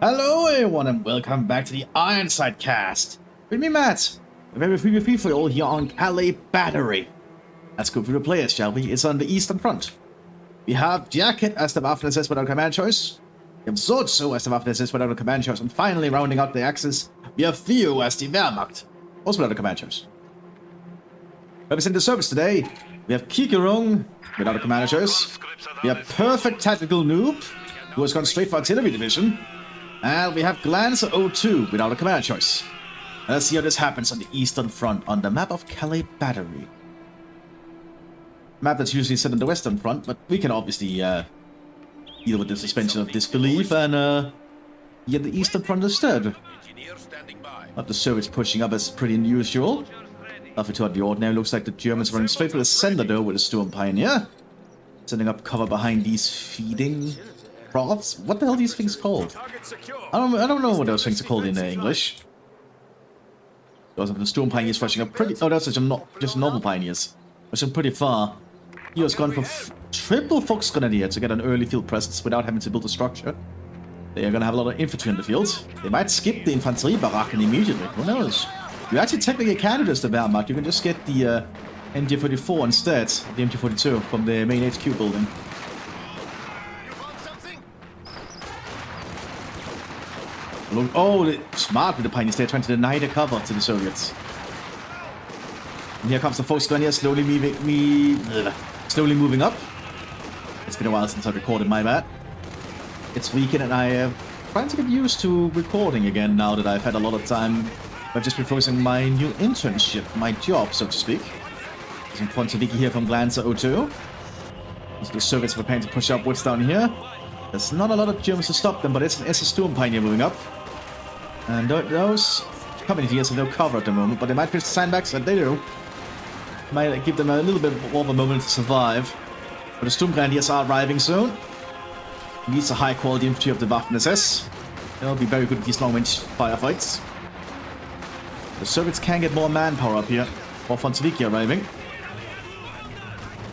Hello everyone and welcome back to the Ironside cast. With me Matt. We have a free for all here on Calais Battery. Let's go through the players, shall we? It's on the eastern front. We have Jacket as the Waffen-SS without command choice. We have Zorzo as the Waffen-SS without a command choice. And finally, rounding out the axis, we have Theo as the Wehrmacht, also without a command choice. Representing the service today, we have Kikerung without a command choice. We have Perfect Tactical Noob, who has gone straight for Artillery Division. And we have Glancer 02 without a command choice. Let's see how this happens on the eastern front on the map of Calais Battery. Map that's usually set on the western front, but we can obviously deal with the suspension of disbelief and get the eastern front instead. But the Soviets pushing up as pretty unusual. Nothing too out of the ordinary. Looks like the Germans running straight for the center though with a Storm Pioneer. Setting up cover behind these feeding props. What the hell are these things called? I don't know what those things are called in English. Those are the Storm Pioneers rushing up pretty... Oh, that's just normal Pioneers. Rushing pretty far. He has gone for triple Fox Grenadier to get an early field presence without having to build a structure. They are going to have a lot of infantry in the field. They might skip the Infanterie Baracken immediately. Who knows? You actually technically can do this, the Wehrmacht. You can just get the MG44 instead of the MG42 from the main HQ building. Oh, smart with the Pioneers. They're trying to deny the cover to the Soviets. And here comes the Fox Grenadier slowly moving up. It's been a while since I recorded, my bad. It's weekend and I am trying to get used to recording again now that I've had a lot of time. I've just been focusing on my new internship, my job, so to speak. Some Fontoviki here from Glancer 02. So the Soviets are preparing to push upwards down here. There's not a lot of Germans to stop them, but it's an SS Storm Pioneer moving up. And those communities have no cover at the moment, but they might push the sandbags, and they do. Might give them a little bit more of a moment to survive. But the Storm Grenadiers are arriving soon. Needs a high quality infantry of the Waffen-SS. They'll be very good at these long-range firefights. The Soviets can get more manpower up here. More Fontoviki arriving.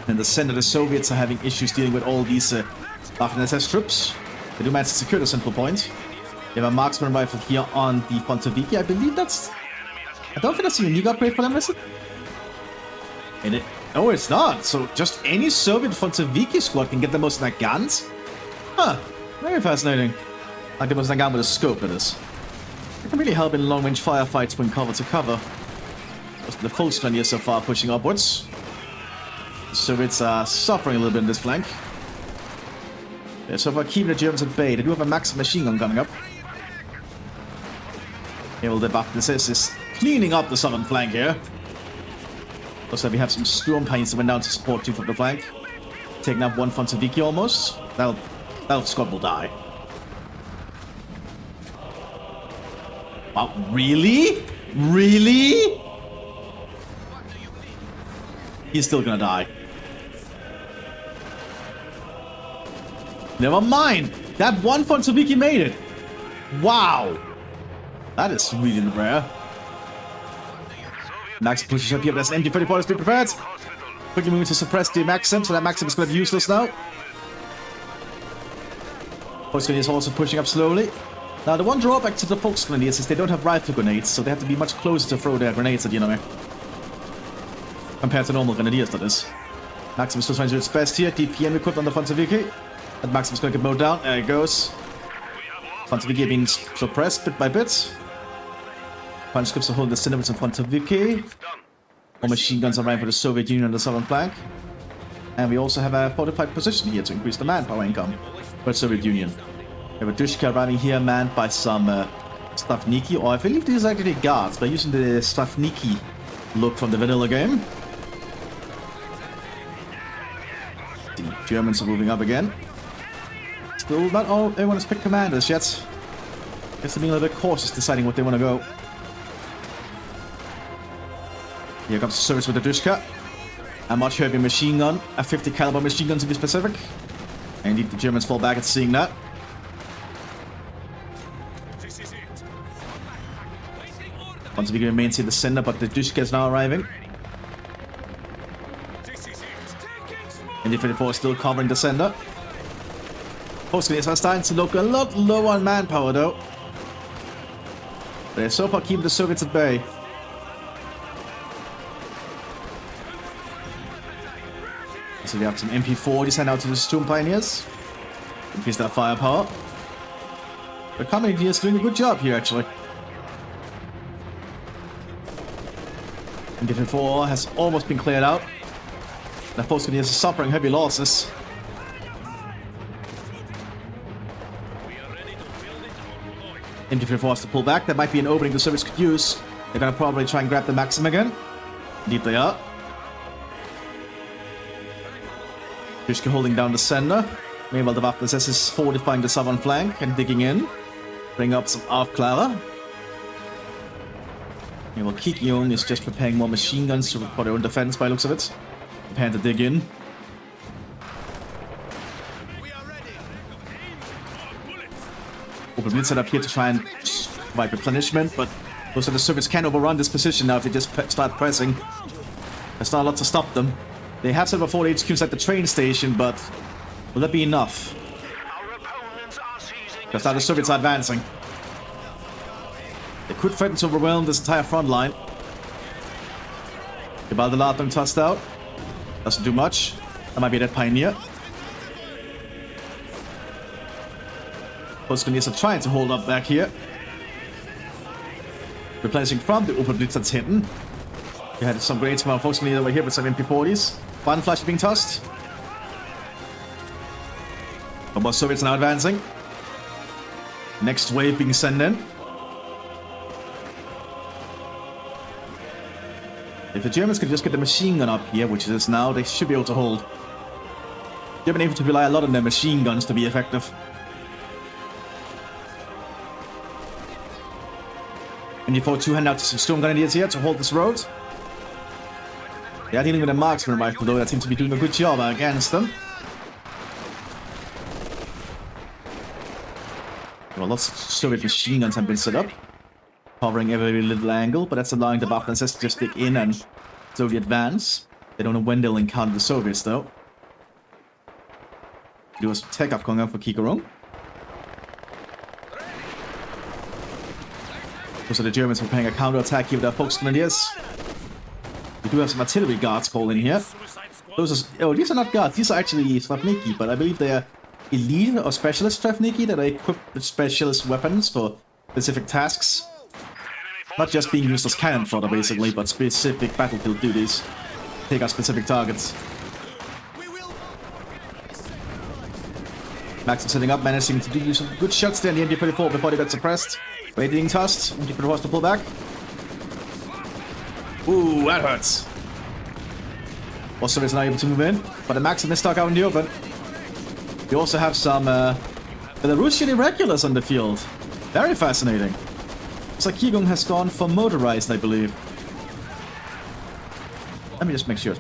In the center, the Soviets are having issues dealing with all these Waffen-SS troops. They do manage to secure the central point. They have a marksman rifle here on the Fontoviki. I believe that's... I don't think that's a unique upgrade for them, is it? No, it's not. So just any Soviet Fontoviki squad can get the most guns? Huh. Very fascinating. Like the most gun with a scope, it is. It can really help in long-range firefights from cover to cover. The Fox Grenadiers so far pushing upwards. The Soviets are suffering a little bit in this flank. They're so far keeping the Germans at bay. They do have a max machine gun coming up. Here, well, the Waffen-SS is cleaning up the southern flank here. Also, we have some Storm Pioneers that went down to support two from the flank. Taking up one Fontoviki almost. That squad will die. Wow, really? Really? He's still gonna die. Never mind. That one Fontoviki made it. Wow. That is really rare. Max pushes up here, but that's an MG34. Let's be prepared. Quickly moving to suppress the Maxim, so that Maxim is going to be useless now. Fox Grenadiers also pushing up slowly. Now, the one drawback to the Fox Grenadiers is they don't have rifle grenades, so they have to be much closer to throw their grenades at the enemy. Compared to normal Grenadiers, that is. Maxim is still trying to do its best here. DPM equipped on the Fontoviki. And Maxim is going to get mowed down. There it goes. Fontoviki being suppressed bit by bit. Punch scripts are holding the center with some Fontoviki. More machine guns arrive for the Soviet Union on the southern flank. And we also have a fortified position here to increase the manpower income for the Soviet Union. We have a Dushka arriving here manned by some Stavniki, or I believe these are actually guards, by using the Stavniki look from the vanilla game. The Germans are moving up again. Still not all everyone has picked commanders yet. Guess they're being a little bit cautious deciding what they want to go. Here comes the Soviets with the Dushka. A much heavier machine gun, a 50 caliber machine gun to be specific. And indeed the Germans fall back at seeing that. Fontoviki remains in the center, but the Dushka is now arriving. And the 54 is still covering the center. Post-grenades are starting to look a lot low on manpower, though. They're so far keeping the Soviets at bay. So we have some MP40 sent out to the Storm Pioneers. Increase their firepower. The Community is doing a good job here, actually. And Division 4 has almost been cleared out. The post-grenadiers are suffering heavy losses. Infantry force to pull back. There might be an opening the Soviets could use. They're gonna probably try and grab the Maxim again. Indeed they are. Krishka holding down the center. Meanwhile, the Waffen-SS is fortifying the southern flank and digging in. Bring up some Aufklärer. Meanwhile, Kikion is just preparing more machine guns for their own defense by looks of it. Preparing to dig in. Open set up here to try and provide replenishment, but most of the Soviets can overrun this position now if they just start pressing. There's not a lot to stop them. They have several 4 HQs at the train station, but will that be enough? Because now the Soviets are advancing. They could threaten to overwhelm this entire front line. Gebaldelatung tossed out. Doesn't do much. That might be that Pioneer. Post-grenadiers are trying to hold up back here. Replenishing from the Oberblitzers hinten. We had some grenades from our Post-grenadiers over here with some MP40s. Button flash being tossed. More Soviets now advancing. Next wave being sent in. If the Germans could just get the machine gun up here, which it is now, they should be able to hold. They've been able to rely a lot on their machine guns to be effective. And you fought 2 handouts some Storm Grenadiers here to hold this road. They are dealing with a marksman rifle though, that seems to be doing a good job against them. Well, lots of Soviet machine guns have been set up, covering every little angle, but that's allowing the Waffen-SS to just dig in and slowly advance. They don't know when they'll encounter the Soviets though. There was tech up going up for Kikorong. So the Germans were preparing a counter-attack here with their Volksgrenadiers. We do have some artillery guards called in here. Those are, oh, these are not guards, these are actually Stravniki, but I believe they are elite or specialist Stravniki that are equipped with specialist weapons for specific tasks. Not just being used as cannon fodder basically, but specific battlefield duties. Take out specific targets. Maxim setting up, managing to do some good shots there in the MD-34 before they got suppressed. Waiting tossed, MD-34 to pull back. Ooh, that hurts. Also is not able to move in, but the Maxim is stuck out in the open. We also have some Belarusian irregulars on the field. Very fascinating. Looks like Kigung has gone for motorized, I believe. Let me just make sure.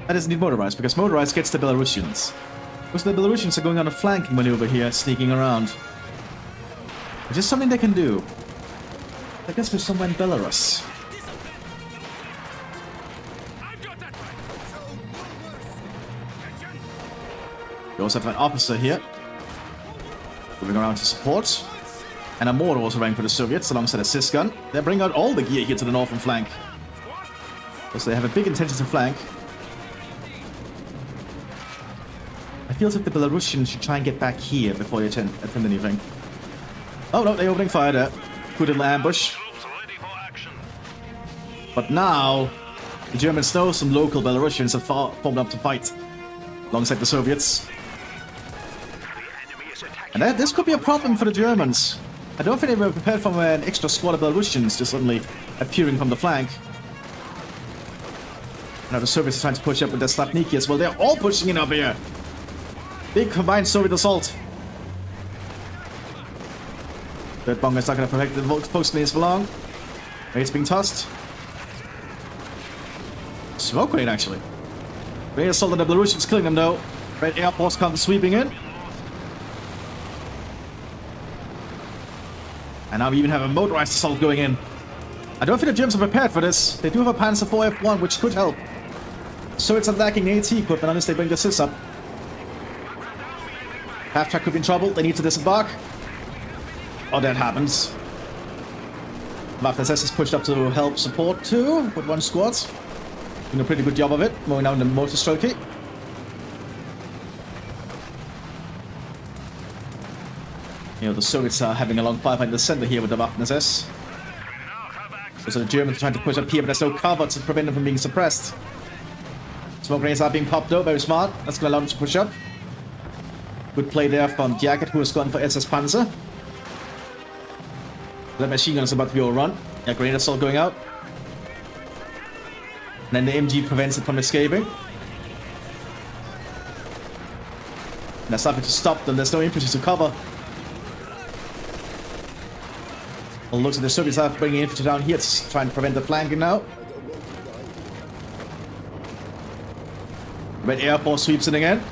That is indeed motorized, because motorized gets the Belarusians. Because the Belarusians are going on a flanking maneuver here, sneaking around. Which is something they can do. I guess we're somewhere in Belarus. We also have an officer here. Moving around to support. And a mortar also running for the Soviets alongside a CIS gun. They bring out all the gear here to the northern flank. Because they have a big intention to flank. I feel as if the Belarusians should try and get back here before they attempt anything. Oh no, they're opening fire there. Good little ambush. But now, the Germans know some local Belarusians have formed up to fight alongside the Soviets. And this could be a problem for the Germans. I don't think they were prepared for an extra squad of Belarusians just suddenly appearing from the flank. Now the Soviets are trying to push up with their Slavniki as well. They're all pushing in up here. Big combined Soviet assault. Third Bonga is not going to protect the Volksgrenadiers for long. It's being tossed. Smoke grenade, actually. Great assault on the Belarusians, killing them though. Red Air Force comes sweeping in. And now we even have a motorized assault going in. I don't think the Germans are prepared for this. They do have a Panzer IV F1, which could help. So it's lacking AT equipment unless they bring the CIS up. Half-track could be in trouble. They need to disembark. Oh, that happens. Mthis is pushed up to help support too with one squad. Doing a pretty good job of it. Moving down the motor strokey. You know, the Soviets are having a long firefight in the center here with the Mthis. So the Germans are trying to push up here, but there's no cover to prevent them from being suppressed. Smoke grenades are being popped though, very smart. That's going to allow them to push up. Good play there from Jacket, who has gone for SS Panzer. The machine gun is about to be overrun. Yeah, grenade assault going out. And then the MG prevents it from escaping. And that's nothing to stop them. There's no infantry to cover. Well, looks like the Soviets are bringing infantry down here to try and prevent the flanking now. Red Air Force sweeps in again.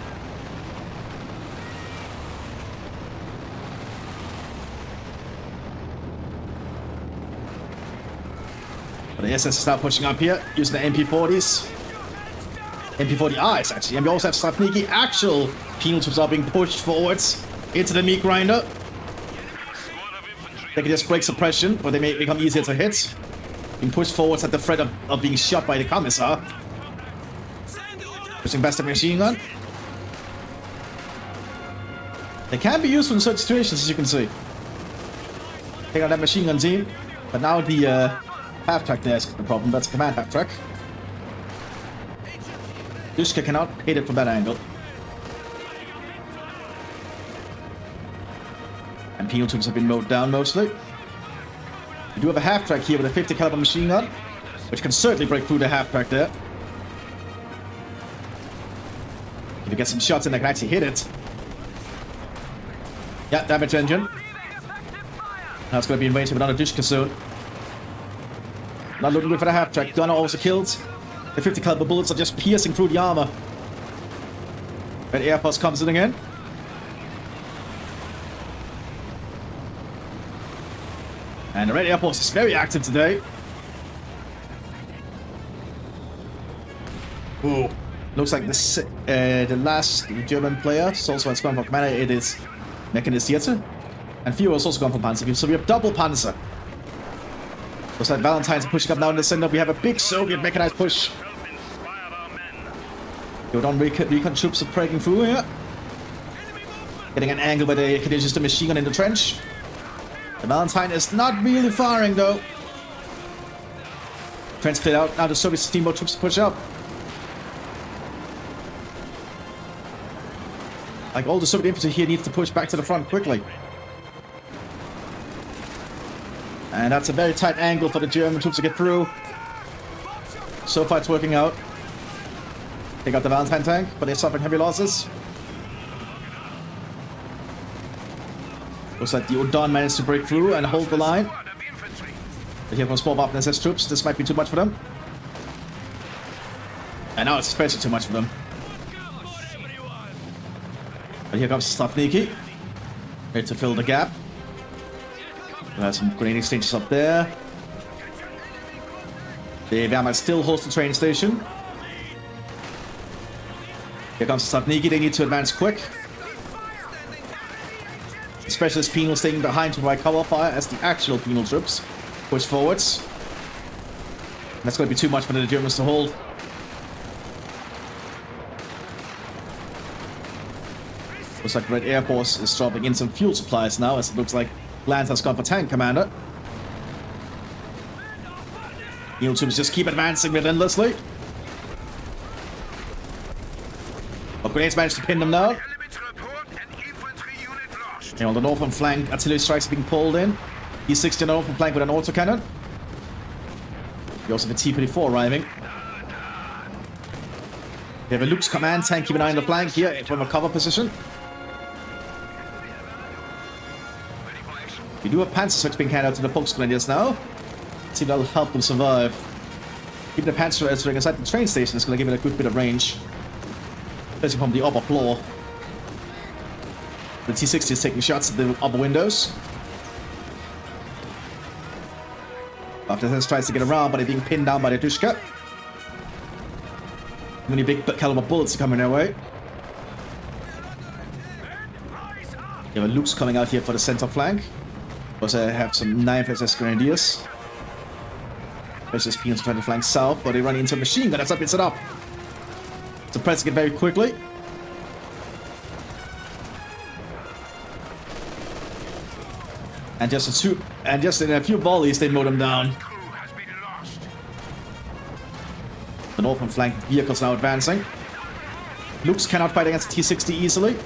But the SS is now pushing up here, using the MP40s. MP40Is, actually. And we also have Stravniki. Actual penal troops are being pushed forwards into the meat grinder. They can just break suppression, but they may become easier to hit. Being pushed forwards at the threat of being shot by the Commissar. Pushing past the machine gun. They can be useful in certain situations, as you can see. Take out that machine gun team. But now the half-track there is the problem. That's command half-track. Dushka cannot hit it from that angle. And penal troops have been mowed down mostly. We do have a half-track here with a 50 caliber machine gun, which can certainly break through the half-track there. If you get some shots in, they can actually hit it. Yeah, damage engine. Now it's going to be invaded with another Dushka soon. Not looking good for the half-track. Gunner also killed. The 50 caliber bullets are just piercing through the armor. Red Air Force comes in again. And the Red Air Force is very active today. Ooh. Looks like the last German player is also has gone for commander. It is Mechanisierte. And Führer has also gone for Panzer. So we have double Panzer. Looks like Valentine's pushing up now in the center. We have a big Soviet mechanized push. Go down, recon troops are breaking through here. Getting an angle where they can use the machine gun in the trench. The Valentine is not really firing though. Trench cleared out. Now the Soviet steamboat troops push up. Like all the Soviet infantry here needs to push back to the front quickly. And that's a very tight angle for the German troops to get through. So far it's working out. Take out the Valentine tank, but they're suffering heavy losses. Looks like the Udon managed to break through and hold the line. They hear from small Waffen SS troops. This might be too much for them. And now it's especially too much for them. But here comes Stravniki. Ready to fill the gap. There's some grenade exchanges up there. The Wehrmacht still holds the train station. Here comes Stravniki. They need to advance quick. The specialist penal staying behind to provide cover fire as the actual penal troops push forwards. That's going to be too much for the Germans to hold. Looks like Red Air Force is dropping in some fuel supplies now, as it looks like Lance has gone for tank commander. Penal troops just keep advancing relentlessly. But grenades managed to pin them down. And on the northern flank, artillery strikes are being pulled in. E-60 on the northern flank with an autocannon. We also have a T-34 arriving. We have a Luke's command tank keeping an eye on the flank here from a cover position. We do have Panzer being handed out to the Volksgrenadiers now. Let's see if that'll help them survive. Keeping the Panzer inside the train station is going to give it a good bit of range. Especially from the upper floor. The T-60 is taking shots at the upper windows. Mthis tries to get around, but they're being pinned down by the Dushka. Many big caliber bullets are coming their way. You have Luke's coming out here for the center flank. Also have some 9th SS Grenadiers. Versus Peons trying to flank south, but they run into a machine gun. That's up, it's it up. Suppressing it very quickly. And just in a few volleys, they mow them down. The northern flank vehicles now advancing. Luke's cannot fight against the T-60 easily.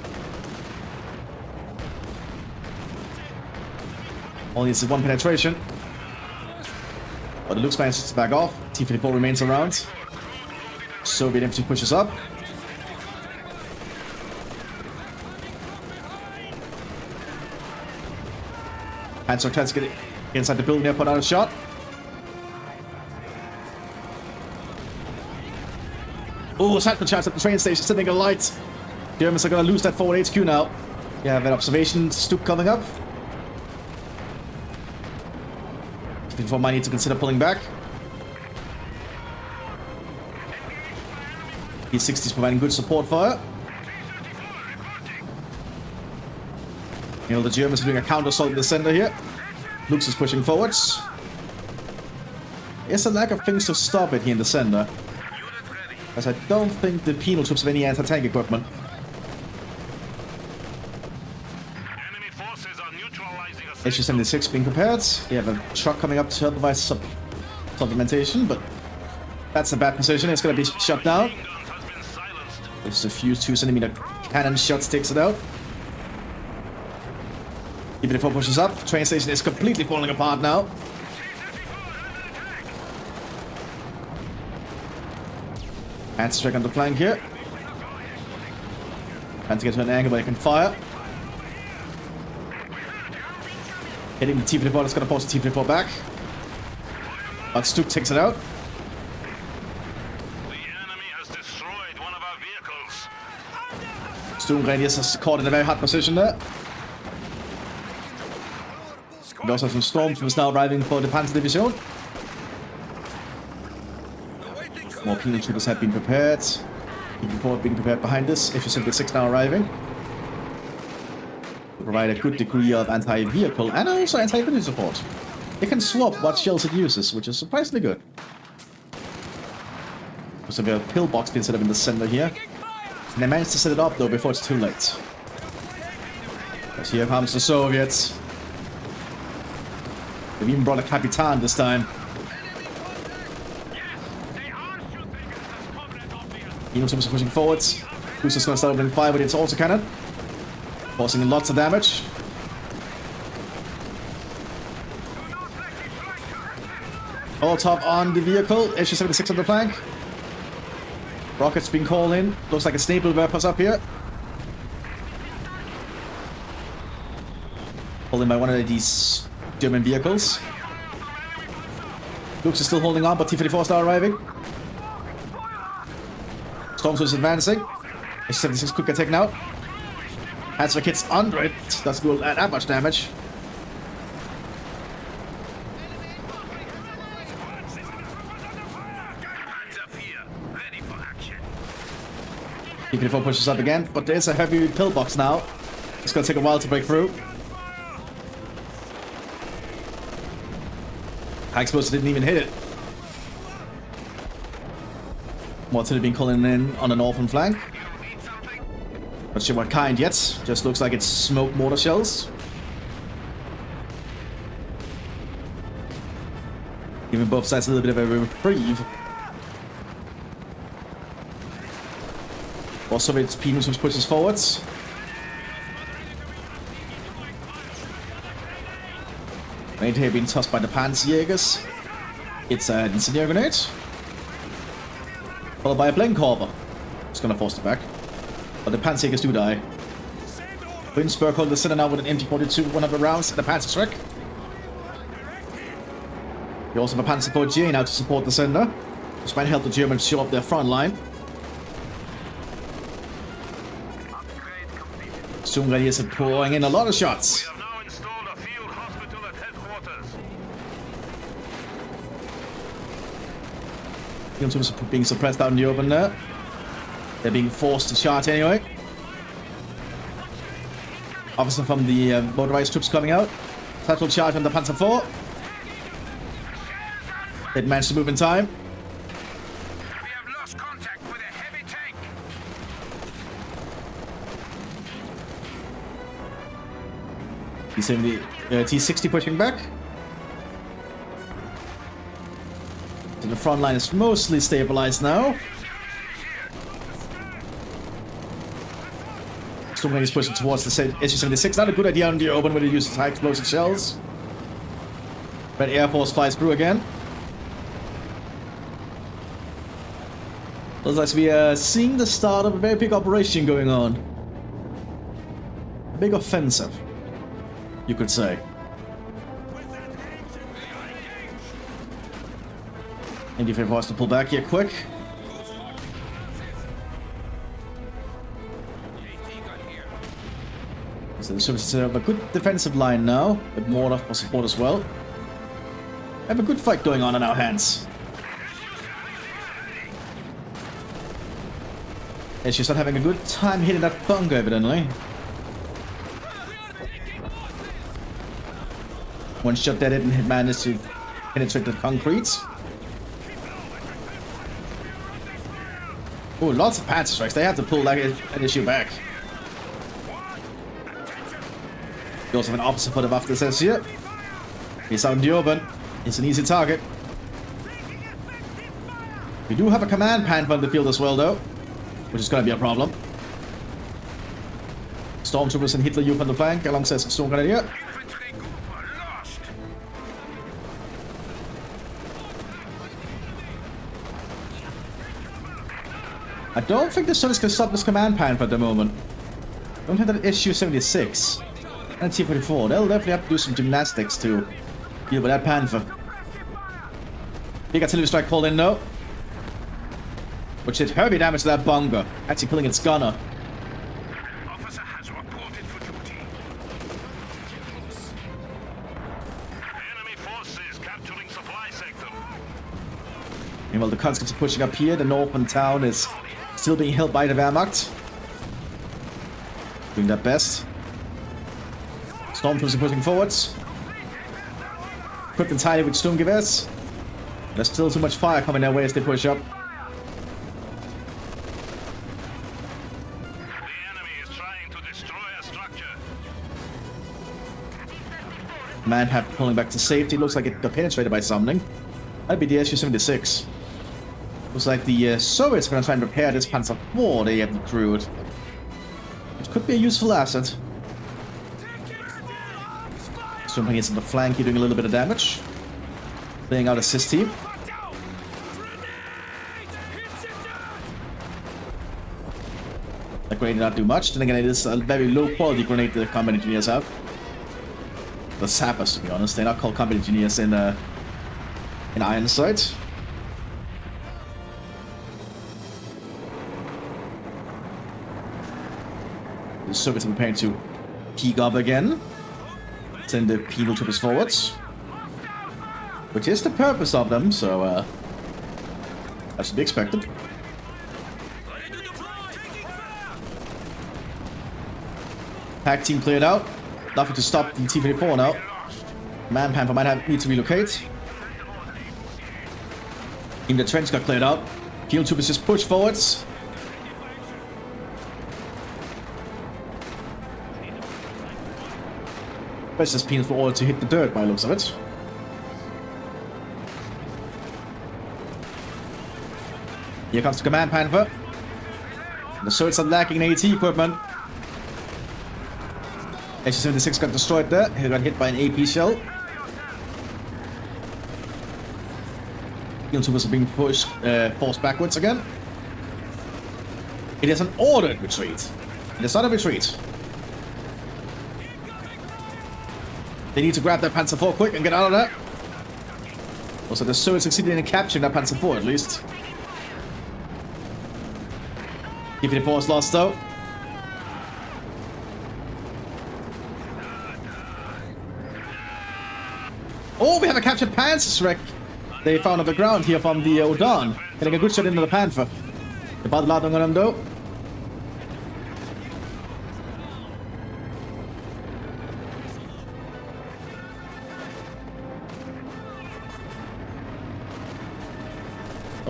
Only needs one penetration. But the Luke's manages to back off. T-54 remains around. Soviet infantry pushes up. Panzer tries to get inside the building there, put out a shot. Oh, Satchel charge at the train station, sitting a light. Germans are gonna lose that forward HQ now. You have an observation Stuke coming up. Before might need to consider pulling back. T-60s providing good support fire. You know, the Germans are doing a counter-assault in the center here. Lux is pushing forwards. There's a lack of things to stop it here in the center. As I don't think the penal troops have any anti-tank equipment. HU-76 being prepared. They have a truck coming up to help provide supplementation, but that's a bad position. It's going to be shut down. Just a few 2cm cannon shots takes it out. Even if it pushes up, the train station is completely falling apart now. And strike on the flank here. Trying to get to an angle where they can fire. Hitting the T-54, that's going to force the T-54 back. But Stuke takes it out. The enemy has destroyed one of our vehicles. Stuke Radius is caught in a very hard position there. We also have some Stormtroopers now arriving for the Panzer Division. More penal troopers have been prepared. Before being prepared behind this, HU-76 now arriving. Provide a good degree of anti-vehicle and also anti-infantry support. It can swap what shells it uses, which is surprisingly good. So we have a pillbox being set up in the center here. And they managed to set it up though before it's too late. Because here comes the Soviets. They've even brought a Capitan this time. Penal troops are pushing forwards. Who's just going to start opening fire with its autocannon? Causing lots of damage. All top on the vehicle. HU-76 on the flank. Rockets being called in. Looks like a staple weapons up here. Pulled in by one of these German vehicles. Lux is still holding on, but T-54 is now arriving. Stormtroopers advancing. HU-76 could get taken out. Has the kits under it. Doesn't do that much damage. T-54 pushes up again, but there's a heavy pillbox now. It's gonna take a while to break through. High explosive didn't even hit it. What's it been calling in on the northern flank? Not sure what kind yet. Just looks like it's smoke mortar shells. Giving both sides a little bit of a reprieve. Also, its penal troops pushes forwards. Right here being tossed by the Panzerjägers. It's an incendiary grenade. Followed by a Blenkorber. It's gonna force it back. But the Panzerjägers do die. Winsberg hold the center now with an MG42 100 rounds and a Panzer Strike. You also have a Panzer IV now to support the center. This might help the Germans show up their front line. Soon Radius are pouring in a lot of shots. We have now installed a field hospital at headquarters. The troops are being suppressed out in the open there. They're being forced to charge anyway. Officer from the motorized troops coming out. Satchel charge on the Panzer IV. It managed to move in time. We have lost contact with a heavy tank. T-60 pushing back. So the front line is mostly stabilized now. Stormwind is pushing towards the SU-76. Not a good idea on the open when it uses high explosive shells. Red Air Force flies through again. Looks like we are seeing the start of a very big operation going on. A big offensive, you could say. And if it wants to pull back here quick. So the services have a good defensive line now, with mortar for support as well. We have a good fight going on in our hands. And she's not having a good time hitting that bunker, evidently. One shot that didn't manage to penetrate the concrete. Oh, lots of Panzer strikes. They have to pull that issue back. We also have an officer for the Mthis says here. He's out in the open. It's an easy target. We do have a command panther on the field as well, though, which is going to be a problem. Stormtroopers and Hitler Youth on the flank alongside some Storm Grenadier. I don't think the Soviets can stop this command panther at the moment. Don't have that SU-76 and T-44. They'll definitely have to do some gymnastics to deal with that panther. Big artillery strike called in though, which did heavy damage to that bunker, actually killing its gunner. Officer has reported for duty. Enemy forces capturing supply sector. Meanwhile, the conscripts are pushing up here. The northern town is still being held by the Wehrmacht. Doing their best. Stormtroopers are pushing forwards. Equipped entirely with Sturmgewehrs. There's still too much fire coming their way as they push up. The enemy is trying to destroy a structure. Manhab pulling back to safety. Looks like it got penetrated by something. That'd be the SU-76. Looks like the Soviets are going to try and repair this Panzer IV they have recruited. It could be a useful asset. Jumping into the flank here, doing a little bit of damage. Playing out assist team. That grenade did not do much. Then again, it is a very low quality grenade the combat engineers have. The sappers, to be honest. They're not called combat engineers in Ironside. The Soviets are preparing to peek up again. Send the penal troopers forwards. Which is the purpose of them, so that should be expected. Pack team cleared out. Nothing to stop the T-34 now. Man Panther might need to relocate. Even the trench got cleared out. Penal troopers just push forwards. Best as penal for order to hit the dirt by the looks of it. Here comes the command panther. The Soviets are lacking in AT equipment. SU-76 got destroyed there. He got hit by an AP shell. Penal troopers are being pushed, forced backwards again. It is an ordered retreat. It is not a retreat. They need to grab that Panzer IV quick and get out of there. Also, the Soviets succeeded in capturing that Panzer IV at least. T-34 is lost though. Oh, we have a captured Panzerschreck they found on the ground here from the Odan. Getting a good shot into the Panther. The battle on them though.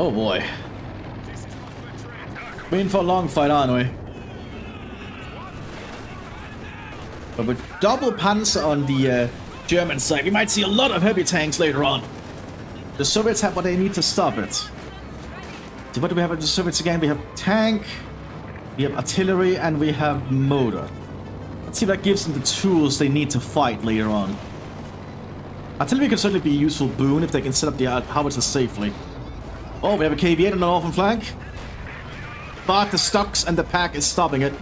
Oh boy. We're in for a long fight, aren't we? But with double panzer on the German side, we might see a lot of heavy tanks later on. The Soviets have what they need to stop it. So what do we have with the Soviets again? We have tank, we have artillery, and we have motor. Let's see if that gives them the tools they need to fight later on. Artillery can certainly be a useful boon if they can set up the howitzers safely. Oh, we have a KV-8 on the northern flank. But the stocks and the pack is stopping it.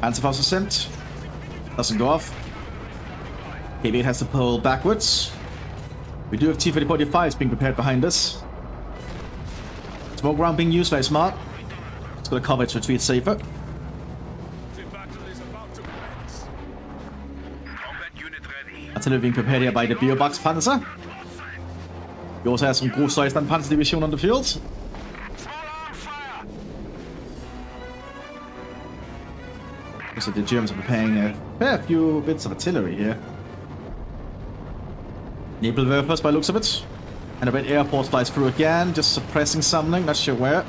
Panzerfaust is sent. Doesn't go off. KV-8 has to pull backwards. We do have T-3045s being prepared behind us. Smoke round being used, very smart. It's got to cover its retreat safer. Artillery being prepared here by the Biobox Panzer. We also have some Großdeutschland Panzer Division on the field. So the Germans are preparing a fair few bits of artillery here. Nebelwerfers by looks of it. And a red air force flies through again, just suppressing something, not sure where.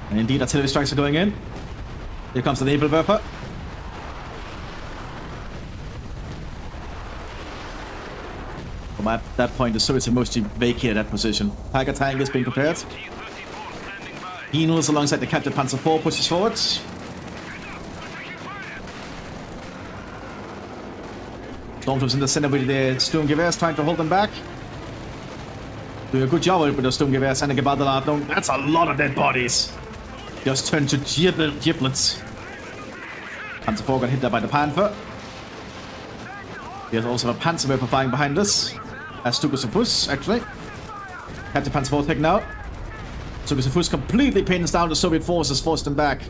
And indeed, artillery strikes are going in. Here comes the Nebelwerfer. From at that point, the Soviets have mostly vacated that position. Tiger tank is being prepared. Heinels alongside the captured Panzer IV pushes forward. Stormtroops in the center with the Sturmgewehrs trying to hold them back. Doing a good job with the Sturmgewehrs and the Geballdeladung. That's a lot of dead bodies. Just turned to giblets. Panzer IV got hit there by the Panther. There's also a Panzerwerfer flying behind us. As Stukas actually. Captain Panzer IV taken out. Stukas completely pins down the Soviet forces, forced them back.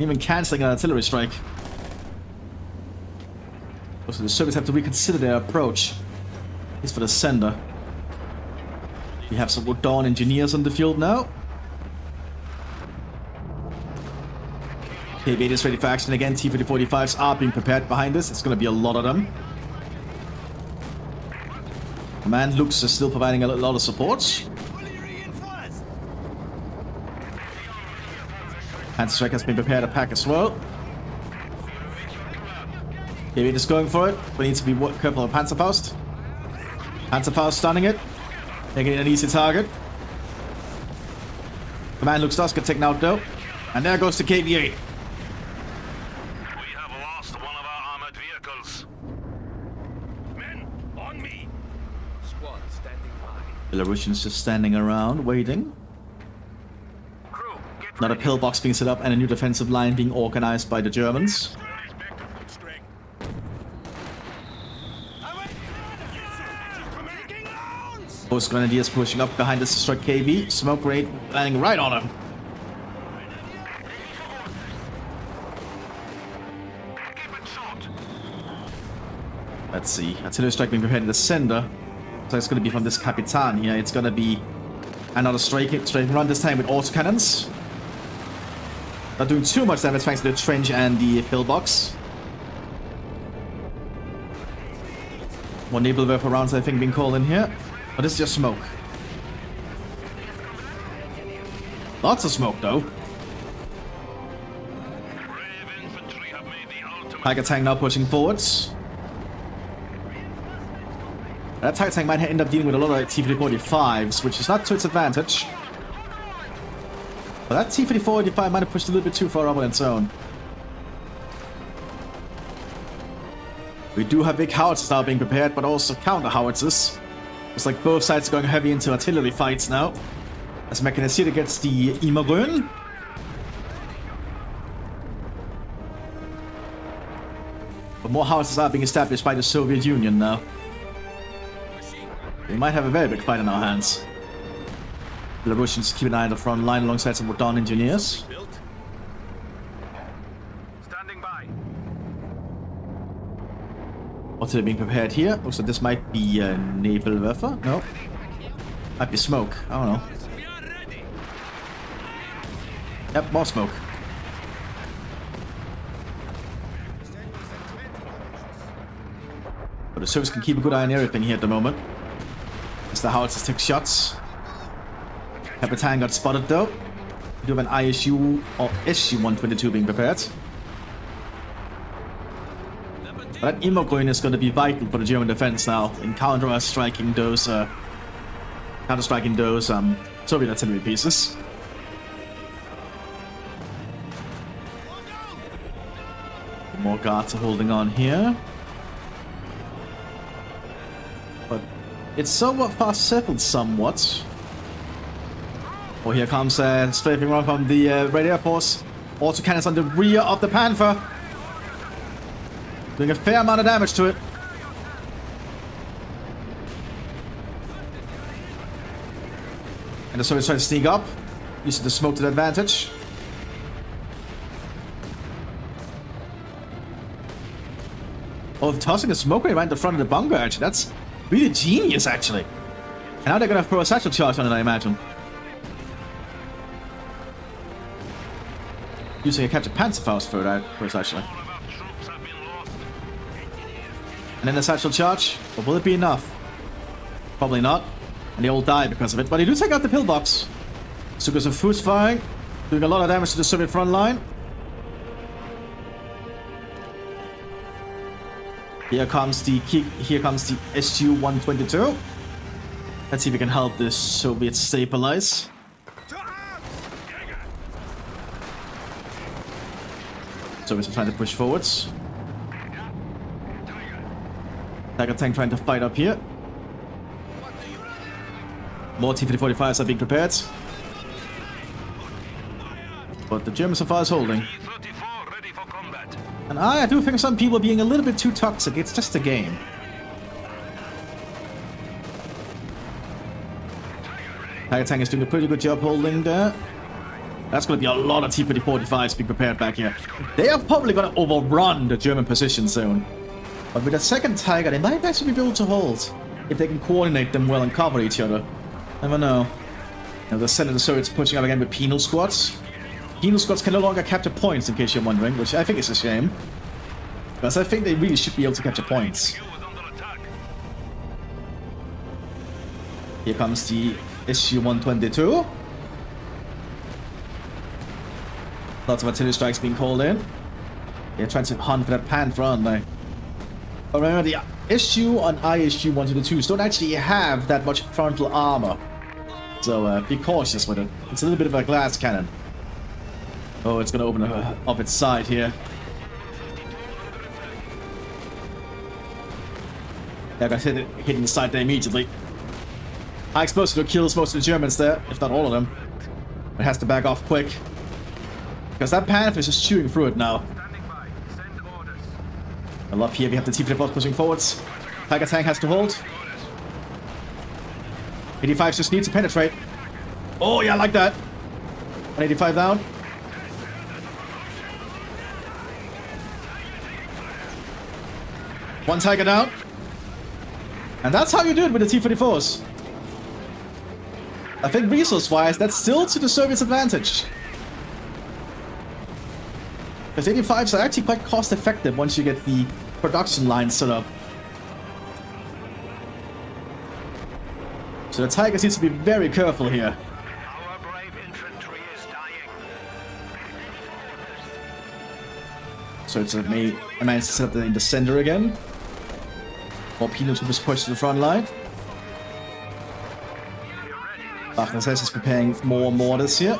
Even cancelling an artillery strike. So the Soviets have to reconsider their approach. At least for the sender. We have some Dawn engineers on the field now. KV-8 is ready for action again. T-3045s are being prepared behind us. It's going to be a lot of them. Command Lux is still providing a lot of support. Panzerstrike has been prepared to pack as well. KV-8 is going for it, but needs to be careful of Panzerfaust. Panzerfaust stunning it. Making it an easy target. Command Lux does get taken out though. And there goes the KV-8. We have lost one of our armored vehicles. Men, on me. Squad standing by. Belarusians just standing around, waiting. Crew, get Another ready. pillbox being set up and a new defensive line being organized by the Germans. Both Grenadiers pushing up behind us to strike KV. Smoke raid landing right on him. Let's see. Artillery strike being prepared in the center. So it's going to be from this Capitan here. It's going to be another straight run, this time with autocannons. Not doing too much damage thanks to the trench and the pillbox. More Nebelwerfer rounds, I think, being called in here. But this is just smoke. Lots of smoke, though. Tiger tank now pushing forwards. That Tiger tank might end up dealing with a lot of T-3045s, which is not to its advantage. But that T-3045 might have pushed a little bit too far up on its own. We do have big howitzers now being prepared, but also counter howitzers. It's like both sides are going heavy into artillery fights now. As Mattcasting gets the Immergrün. But more howitzers are being established by the Soviet Union now. We might have a very big fight in our hands. Belarusians keep an eye on the front line alongside some Dawn engineers. Standing by. Artillery being prepared here. Looks like this might be a Nebelwerfer. No. Might be smoke. I don't know. Yep, more smoke. But the The Soviets can keep a good eye on everything here at the moment. As the howitzers take shots. Capitan got spotted though. We do have an ISU or SU-122 being prepared. But that Immocoin is going to be vital for the German defense now in counter-striking those Soviet artillery pieces. More guards are holding on here. But it's somewhat fast settled somewhat. Oh, here comes strafing around from the Red Air Force. Also cannons on the rear of the Panther. Doing a fair amount of damage to it. And the Soviets try to sneak up, using the smoke to their advantage. Oh, tossing a smoke right in the front of the bunker, actually. That's really genius, actually. And now they're gonna throw a satchel charge on it, I imagine. Using a captured Panzerfaust for that, actually. And then the satchel charge. But will it be enough? Probably not. And they all die because of it. But they do take out the pillbox. Sugas of Fuß firing. Doing a lot of damage to the Soviet front line. Here comes the SU-122. Let's see if we can help the Soviets stabilize. Soviets are trying to push forwards. Tiger tank trying to fight up here. More T-3045s are being prepared. But the Germans so far is holding. And I do think some people are being a little bit too toxic. It's just a game. Tiger tank is doing a pretty good job holding there. That's going to be a lot of T-3045s being prepared back here. They are probably going to overrun the German position zone. But with a second Tiger, they might actually be able to hold. If they can coordinate them well and cover each other. Never know. Now the Senate of the Soviets pushing up again with penal squads. Penal squads can no longer capture points, in case you're wondering, which I think is a shame. Because I think they really should be able to capture points. Here comes the SU-122. Lots of artillery strikes being called in. They're trying to hunt for that Panther, aren't they? But remember, the SU and ISU-122s don't actually have that much frontal armor. So be cautious with it. It's a little bit of a glass cannon. Oh, it's going to open up its side here. Yeah, got hit in the side there immediately. High explosive kills most of the Germans there, if not all of them. It has to back off quick. Because that Panther is just chewing through it now. Well, up here we have the T-54 pushing forwards. Tiger tank has to hold. 85 just needs to penetrate. Oh yeah, I like that. 185 down. One Tiger down. And that's how you do it with the T-34s. I think resource-wise, that's still to the Soviets' advantage. Because 85s are actually quite cost-effective once you get the production line set up. So the Tigers needs to be very careful here. Our brave infantry is dying. So it's I managed to set up in the center again. More penal troopers pushed to the front line. Mthis is preparing more mortars here.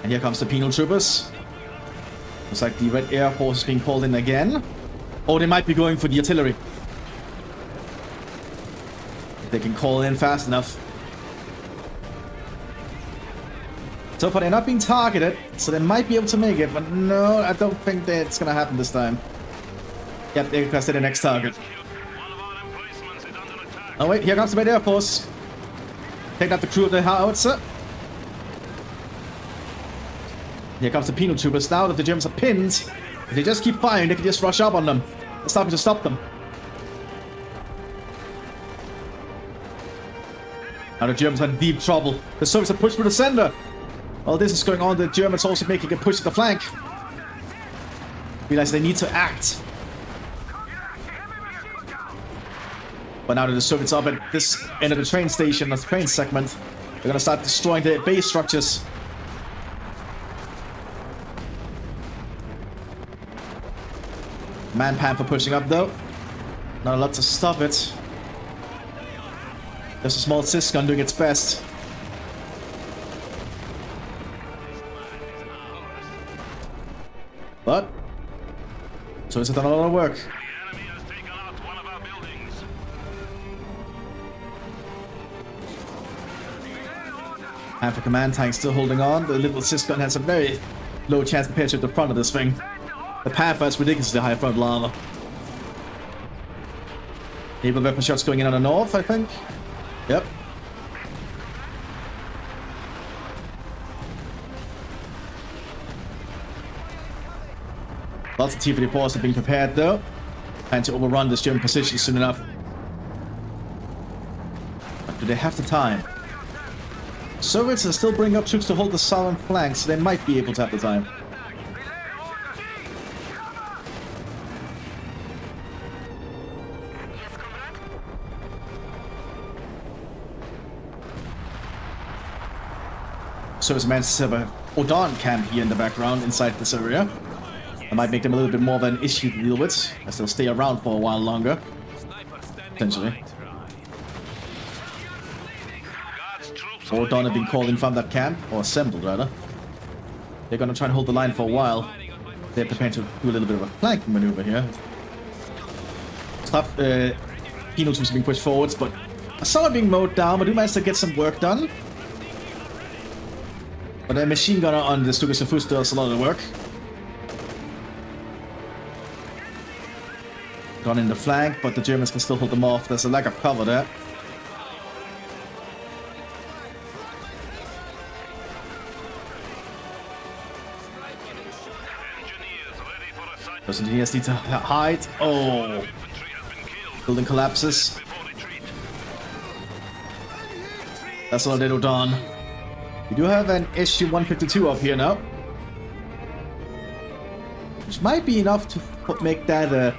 And here comes the penal troopers. Looks like the Red Air Force is being called in again. Oh, they might be going for the artillery. If they can call in fast enough. So far, they're not being targeted, so they might be able to make it, but no, I don't think that it's gonna happen this time. Yep, they requested the next target. Oh wait, here comes the Red Air Force. Take out the crew of the howitzer. Here comes the penal troopers. Now that the Germans are pinned, if they just keep firing, they can just rush up on them. It's starting to stop them. Now the Germans are in deep trouble. The Soviets are pushed through the center. While this is going on, the Germans also making a push to the flank. realize they need to act. But now that the Soviets are up at this end of the train station, the train segment, they're gonna start destroying the base structures. Man Panther pushing up though. Not a lot to stop it. There's a small Mthis gun doing its best. But so it's done a lot of work. The enemy has taken out one of our buildings. Panther command tank still holding on. The little Mthis gun has a very low chance to penetrate the front of this thing. The Panther has ridiculously high front armor. Naval weapon shots going in on the north, I think. Yep. Lots of T-34s are being prepared though. Trying to overrun this German position soon enough. But do they have the time? Soviets are still bringing up troops to hold the southern flank, so they might be able to have the time. Soviets managed to set up a Odon camp here in the background inside this area. That might make them a little bit more of an issue to deal with, as they'll stay around for a while longer. Potentially. Odon have been called in from that camp, or assembled rather. They're gonna try and hold the line for a while. They're prepared to do a little bit of a flanking maneuver here. Stuff, Penal troops are being pushed forwards, but some are being mowed down, but do manage to get some work done. But a machine gunner on the Stukas and Fus does a lot of the work. Gone in the flank, but the Germans can still hold them off. There's a lack of cover there. Those engineers need to hide. Oh! Building collapses. That's all little done. We do have an SU-152 up here now. Which might be enough to make that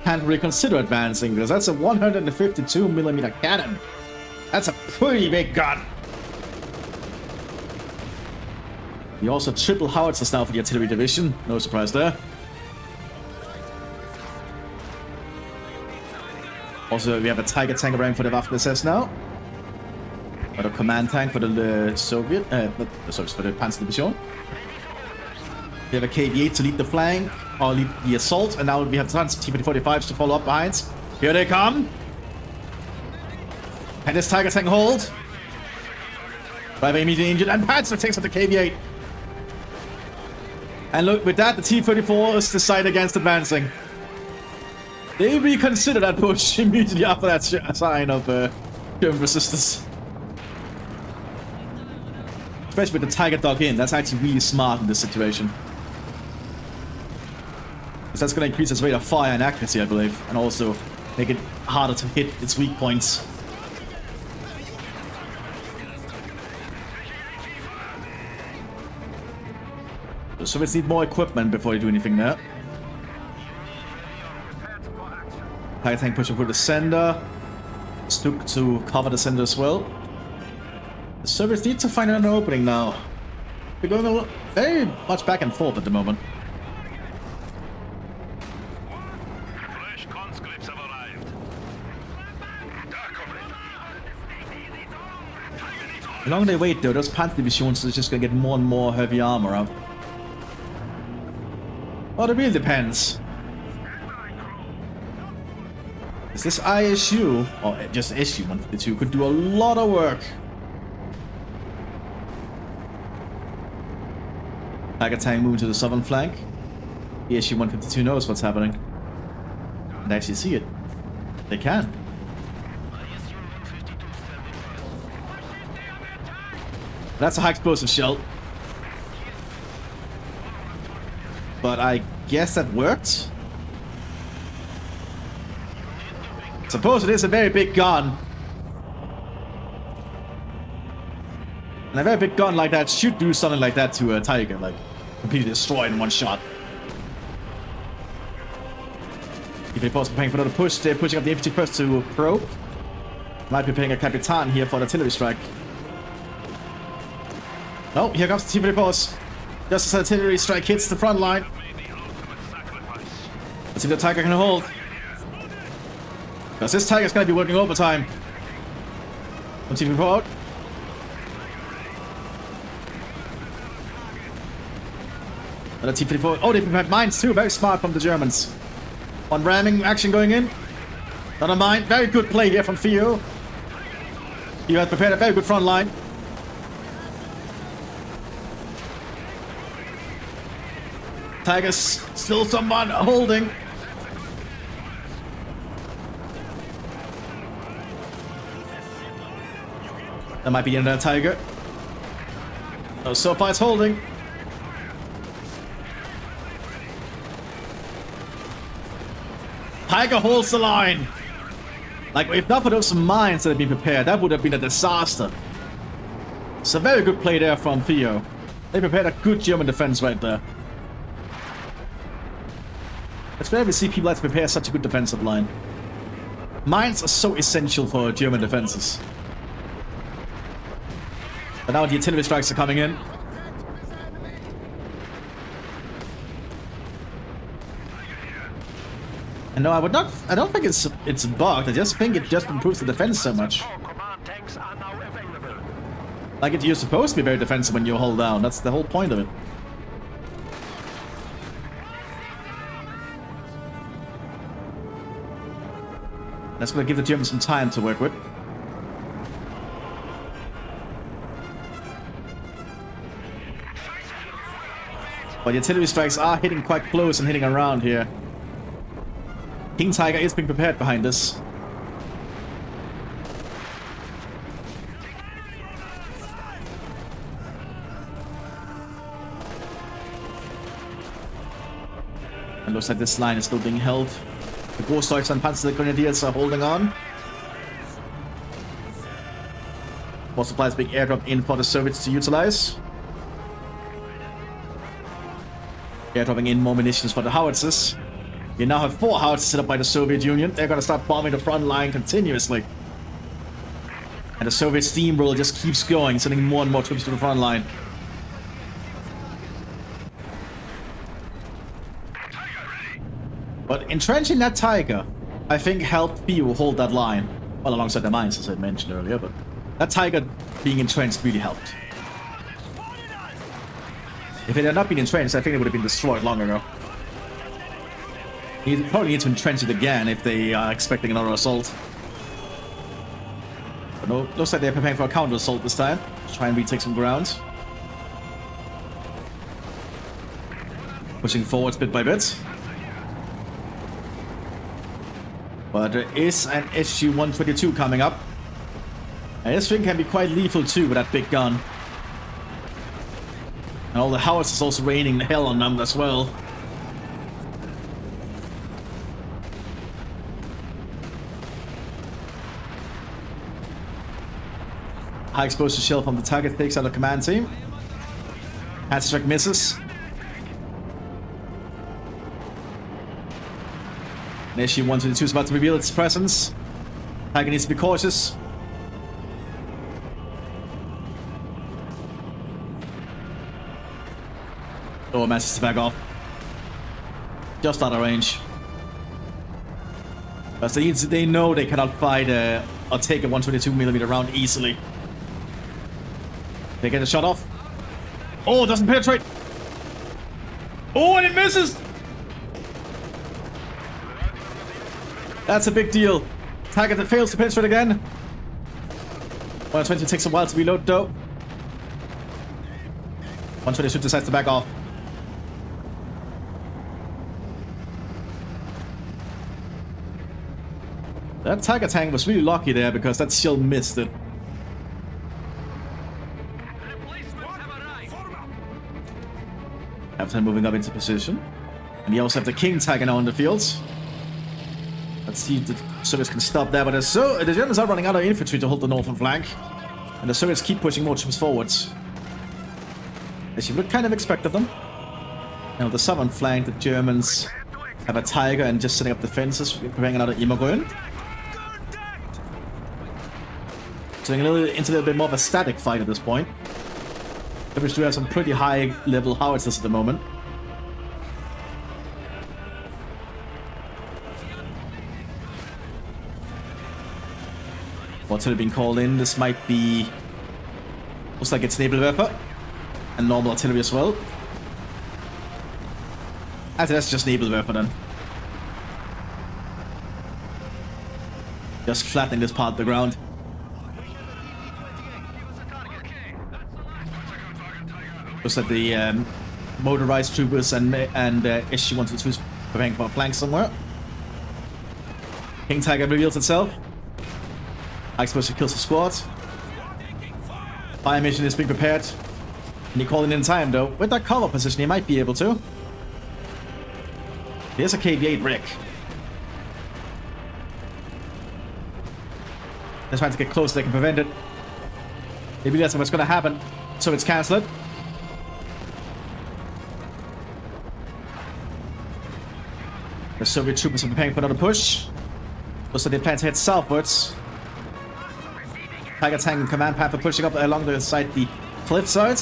can't really consider advancing, because that's a 152mm cannon. That's a pretty big gun. We also have triple howitzers now for the artillery division. No surprise there. Also, we have a Tiger tank around for the Waffen-SS now. Or the command tank for the Soviet, for the Panzer Division. We have a KV-8 to lead the flank, or lead the assault, and now we have tons of T-45s to follow up behind. Here they come! And this Tiger tank hold. Driving immediately injured, and Panzer takes out the KV-8. And look, with that, the T-34s decide against advancing. They reconsider that push immediately after that sign of German resistance. Especially with the Tiger dug in, that's actually really smart in this situation. Because that's going to increase its rate of fire and accuracy, I believe, and also make it harder to hit its weak points. The Soviets need more equipment before they do anything there. Tiger tank pushing through the center. Stuk to cover the center as well. The Soviets need to find an opening now. We're going very much back and forth at the moment. Fresh conscripts have arrived. The longer they wait though, those Panzer divisions are just gonna get more and more heavy armor up. Well, it really depends. Is this ISU, or just SU-152, could do a lot of work. Tiger tank moving to the southern flank. The SU-152 knows what's happening. And actually see it. They can. That's a high explosive shell. But I guess that worked. Suppose it is a very big gun. And a very big gun like that should do something like that to a Tiger, like completely destroy in one shot. T-34 preparing for another push. They're pushing up the infantry first to probe. Might be paying a Capitan here for the artillery strike. Oh, here comes the T-34s. Just as the artillery strike hits the front line. Let's see if the Tiger can hold. Because this Tiger's gonna be working overtime. One T-34 out. Another T-34. Oh, they prepared mines too. Very smart from the Germans. One ramming action going in. Another mine. Very good play here from Theo. You had prepared a very good front line. Tigers still someone holding. That might be another Tiger. Oh, so far it's holding. Tiger holds the line. Like, if not for those mines that had been prepared, that would have been a disaster. It's a very good play there from Theo. They prepared a good German defense right there. It's rare to see people like to prepare such a good defensive line. Mines are so essential for German defenses. But now the artillery strikes are coming in. And no, I don't think it's bugged. I just think it just improves the defense so much. Like, you're supposed to be very defensive when you hold down. That's the whole point of it. That's going to give the Germans some time to work with. But the artillery strikes are hitting quite close and hitting around here. King Tiger is being prepared behind this. And looks like this line is still being held. The Großdeutsch and Panzer Grenadiers are holding on. More supplies being airdropped in for the Soviets to utilize. Airdropping in more munitions for the howitzers. You now have 4 howitzers set up by the Soviet Union. They're gonna start bombing the front line continuously. And the Soviet steamroll just keeps going, sending more and more troops to the front line. But entrenching that Tiger, I think, helped Theo hold that line. Well, alongside the mines, as I mentioned earlier, but that Tiger being entrenched really helped. If it had not been entrenched, I think it would have been destroyed long ago. You probably need to entrench it again if they are expecting another assault. But no, looks like they're preparing for a counter-assault this time. Try and retake some ground. Pushing forwards bit by bit. But there is an SU-122 coming up. And this thing can be quite lethal too with that big gun. And all the howitzers also raining hell on them as well. High exposure shell from the target takes out the command team. Hand-strike misses. And SU-122 is about to reveal its presence. Tiger needs to be cautious. Oh, manages to back off. Just out of range. But they know they cannot fight or take a 122mm round easily. They get a shot off. Oh, it doesn't penetrate. Oh, and it misses. That's a big deal. Tiger that fails to penetrate again. 120 takes a while to reload though. 122 decides to back off. That Tiger tank was really lucky there because that shell missed it. Captain moving up into position. And you also have the King Tiger now on the field. Let's see if the Soviets can stop that. But the Germans are running out of infantry to hold the northern flank. And the Soviets keep pushing more troops forwards. As you would kind of expect of them. Now the southern flank, the Germans Have a Tiger and just setting up defenses, preparing another Imogorn. So into a little bit more of a static fight at this point. We do have some pretty high level howitzers at the moment. Artillery being called in. This might be... Looks like it's Nebelwerfer. And normal artillery as well. I think that's just Nebelwerfer then. Just flattening this part of the ground. Looks like the motorized troopers and SG-122 is preparing for a flank somewhere. King Tiger reveals itself. Explosive kills the squad. Fire mission is being prepared. And he calling in time though. With that cover position, he might be able to. There's a KV-8 wreck. They're trying to get close, they can prevent it. Maybe that's what's going to happen. So it's cancelled. The Soviet troopers are preparing for another push. Looks like they plan to head southwards. Tiger Tank and Command Panther pushing up along the side, the cliff side.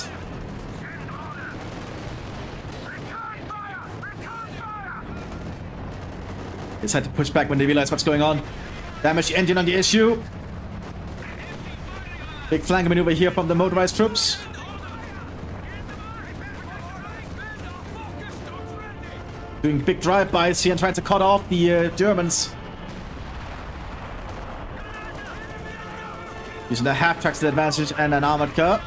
They decide to push back when they realize what's going on. Damage the engine on the issue. Big flank maneuver here from the motorized troops. Doing big drive-bys here and trying to cut off the Germans. Using the half-tracks to advantage and an armored car.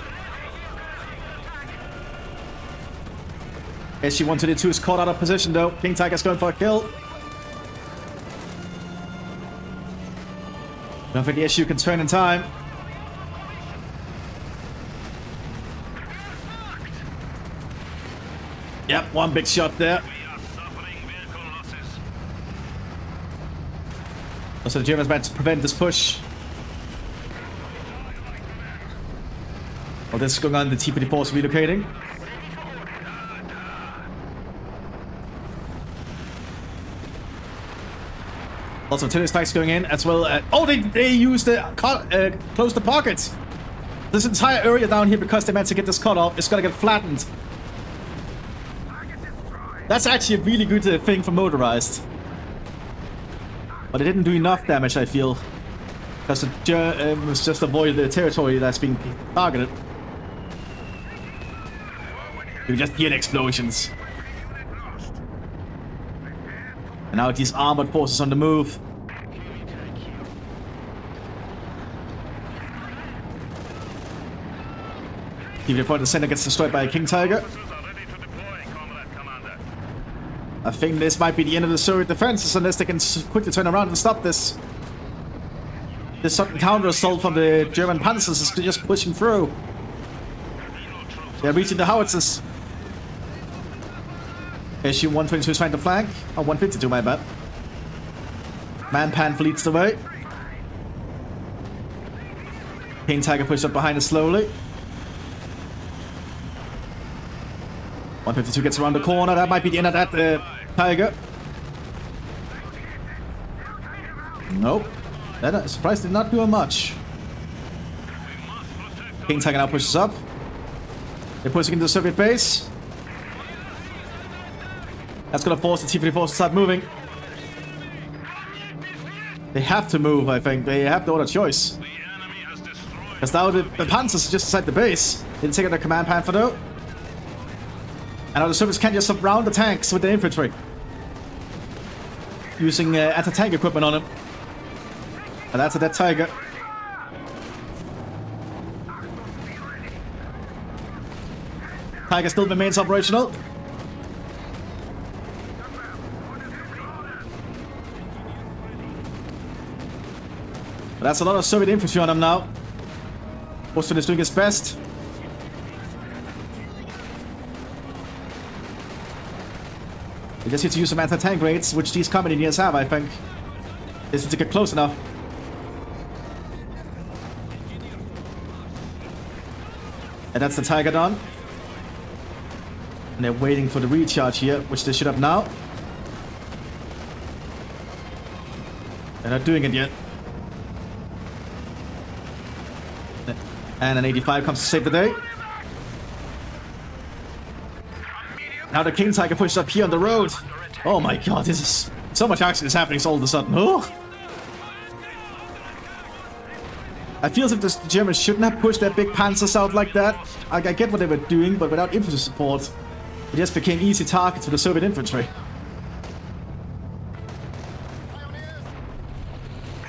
SG-122 is caught out of position though. King Tiger's going for a kill. Don't think the SU can turn in time. Yep, one big shot there. So the Germans managed to prevent this push. While this is going on, the T-54 is relocating. Lots of artillery strikes going in as well. Oh, they used the close the pockets. This entire area down here, because they managed to get this cut off, is gonna get flattened. That's actually a really good thing for motorized. But it didn't do enough damage, I feel. Because it was just avoid the territory that's being targeted. You just hear the explosions. And now these armored forces on the move. Even before the center gets destroyed by a King Tiger. I think this might be the end of the Soviet defenses unless they can quickly turn around and stop this. This sudden counter assault from the German panzers is just pushing through. They're reaching the howitzers. SU-122 is trying to flank. Oh, 152, my bad. Man-Pan leads the way. King Tiger pushes up behind us slowly. 152 gets around the corner. That might be the end of that Tiger. Nope. That surprise did not do much. King Tiger now pushes up. They're pushing into the Soviet base. That's gonna force the T-54 to start moving. They have to move, I think. They have no other choice. Because now the Panzers are just inside the base. They didn't take out the Command Panther though. And now the Soviets can't just surround the tanks with the infantry. Using anti-tank equipment on them. And that's a dead Tiger. Tiger still remains operational. But that's a lot of Soviet infantry on him now. Boston is doing his best. They just need to use some anti-tank raids, which these combat engineers have, I think. They just need to get close enough. And that's the Tiger done. And they're waiting for the recharge here, which they should have now. They're not doing it yet. And an 85 comes to save the day. Now the King Tiger pushes up here on the road. Oh my god, this is... So much action is happening all of a sudden. Oh! I feel as if the Germans shouldn't have pushed their big panzers out like that. I get what they were doing, but without infantry support, it just became easy targets for the Soviet infantry.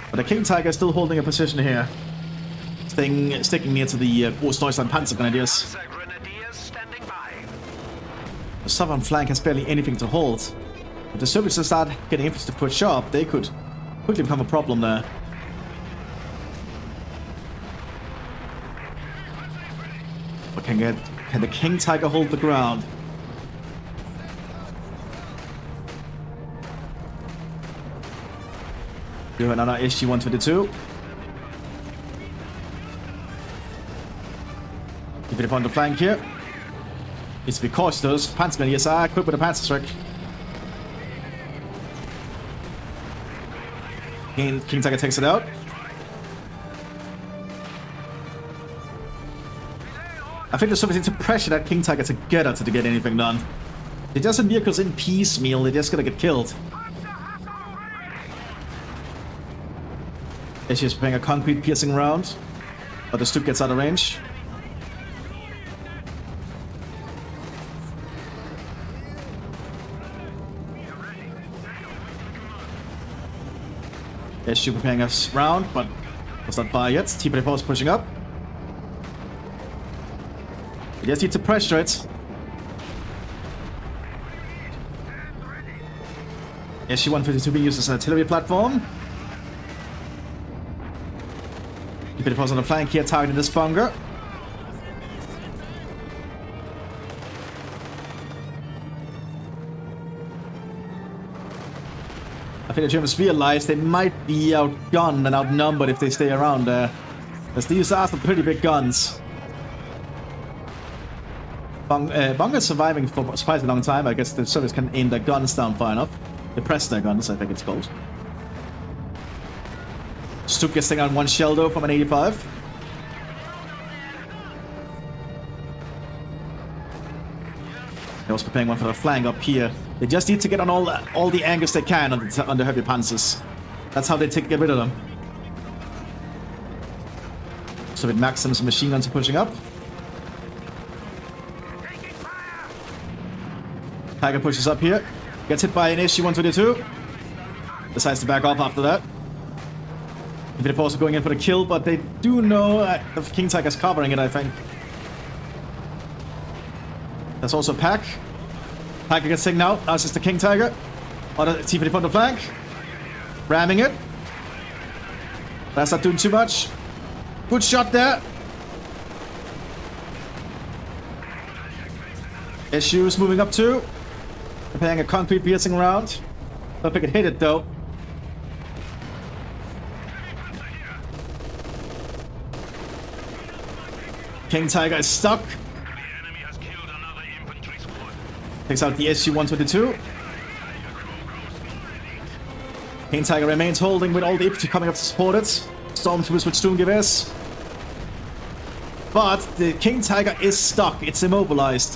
But the King Tiger is still holding a position here. Sticking near to the Ostdeutschland Panzer Grenadiers. The southern flank has barely anything to hold. If the Soviets start getting infantry to push up, they could quickly become a problem there. But can the King Tiger hold the ground? Do another SG-122. Keep it on the flank here. Needs to be cautious. Those Panzer Grenadiers are equipped with a Panzerstreck. King Tiger takes it out. I think the Soviets need to pressure that King Tiger together to get anything done. They just send vehicles in piecemeal, they're just gonna get killed. She's preparing a concrete piercing round, but the Stup gets out of range. She's preparing a round, but it's not fire yet. TP4 is pushing up. You just need to pressure it. SG-152 being used as an artillery platform. TP4 on the flank here, targeting this bunker. I think the Germans realize they might be outgunned and outnumbered if they stay around there. Because these are some pretty big guns. Bunker's surviving for a surprisingly long time. I guess the Soviets can aim their guns down far enough. Depress their guns, I think it's called. Stup gets taken on one shell though from an 85. They're also preparing one for the flank up here. They just need to get on all the angles they can on the heavy panzers. That's how they get rid of them. Soviet Maxims machine guns are pushing up. Tiger pushes up here. Gets hit by an SG-122. Decides to back off after that. They're also going in for the kill, but they do know the King Tiger's covering it, I think. There's also Pack. Tiger gets taken out. Now it's just the King Tiger. On the T-54 on the flank. Ramming it. That's not doing too much. Good shot there. SU's moving up too. Preparing a concrete piercing round. Don't think it hit it though. King Tiger is stuck. Takes out the SG-122. King Tiger remains holding with all the infantry coming up to support it. Stormtroopers with Sturmgewehrs. But the King Tiger is stuck. It's immobilized.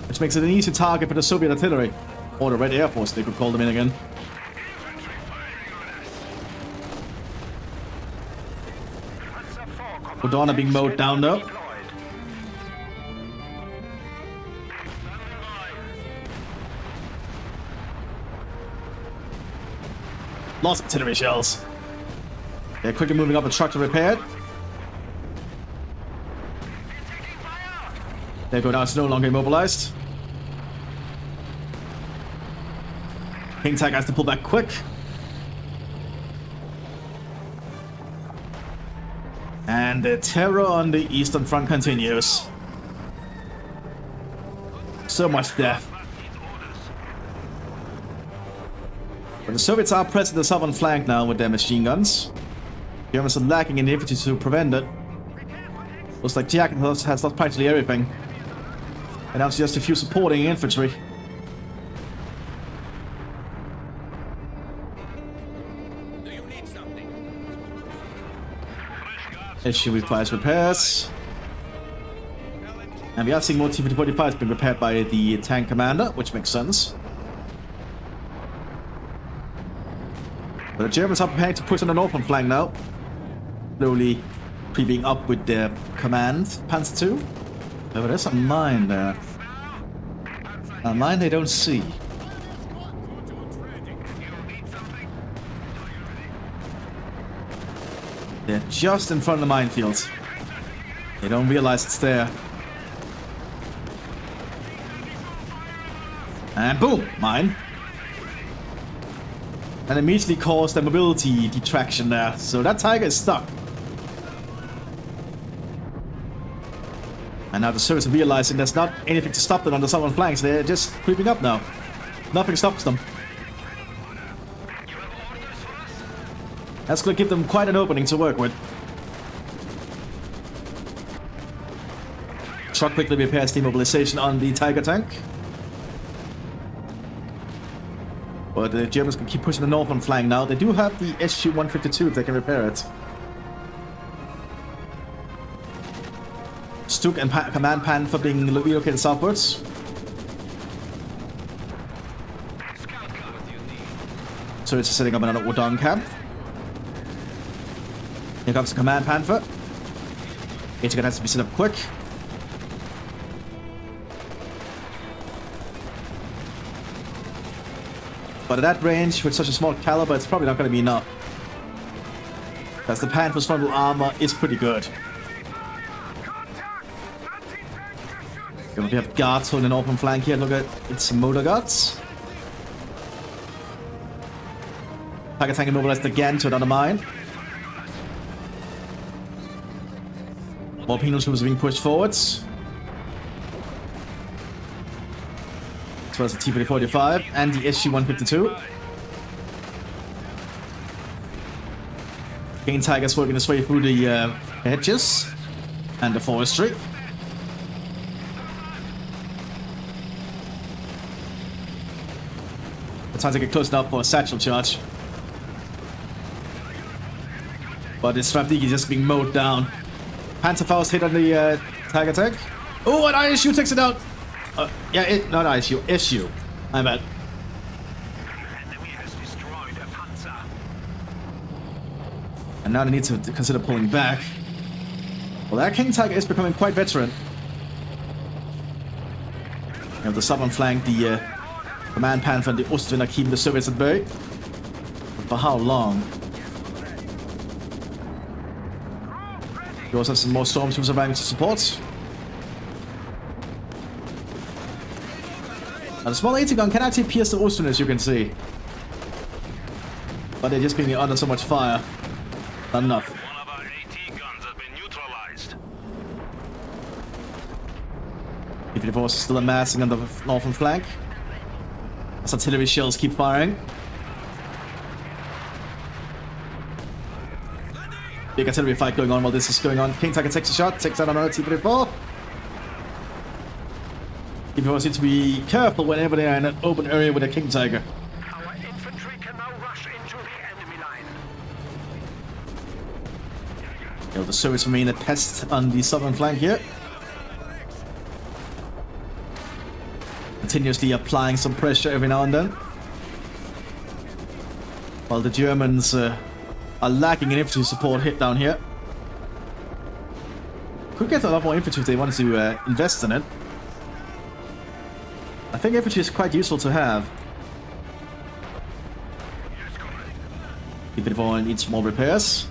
Which makes it an easy target for the Soviet artillery. Or the Red Air Force, they could call them in again. Kodana being mowed down though. Lots of artillery shells. They're quickly moving up a truck to repair it. There you go, now it's no longer immobilized. King Tiger has to pull back quick. And the terror on the Eastern Front continues. So much death. But the Soviets are pressing the southern flank now with their machine guns. Germans are lacking in the infantry to prevent it. Looks like Jack has lost practically everything. And now it's just a few supporting infantry. SU requires repairs. And we are seeing more T-45s being repaired by the tank commander, which makes sense. But the Germans are preparing to push on the northern flank now. Slowly creeping up with their command, Panzer II. But there's a mine there. A mine they don't see. They're just in front of the minefields. They don't realize it's there. And boom! Mine. And immediately caused a mobility detraction there. So that Tiger is stuck. And now the Soviets are realizing there's not anything to stop them on the southern flanks. They're just creeping up now. Nothing stops them. That's going to give them quite an opening to work with. Truck quickly repairs demobilization on the Tiger tank. But the Germans can keep pushing the northern flank now. They do have the SU-152 if they can repair it. Stuk and Command Panther being relocated southwards. So it's setting up another Udon camp. Here comes the Command Panther. It's gonna have to be set up quick. But at that range, with such a small caliber, it's probably not gonna be enough. Because the Panther's frontal armor is pretty good. We have guards on an open flank here. Look at its motor guards. Tiger tank immobilized again to another mine. More penal troops are being pushed forwards. As well as the T-45 and the SG-152. King Tiger's working his way through the hedges and the forestry. It's time to get close enough for a satchel charge. But this Stravniki is just being mowed down. Panzerfaust hit on the Tiger tank. Oh, an ISU takes it out! Yeah, not ISU, SU. I'm bad. And now they need to consider pulling back. Well, that King Tiger is becoming quite veteran. You have the southern flank, the Command Panther and the Ostwind are keeping the Soviets at bay. But for how long? We also have some more stormtroopers arriving to support. Now the small 80 gun can actually pierce the Ostwind, as you can see. But they're just being under so much fire. Not enough. One of our AT guns has been neutralized. The force is still amassing on the northern flank. As artillery shells keep firing. Big artillery fight going on while this is going on. King Tiger takes a shot, takes out another T-34. T-34 need to be careful whenever they are in an open area with a King Tiger. Our infantry can now rush into the enemy line. You know, the Soviets remain a pest on the southern flank here. Continuously applying some pressure every now and then. While the Germans are lacking in infantry support hit down here. Could get a lot more infantry if they wanted to invest in it. I think infantry is quite useful to have. T-34 needs more repairs.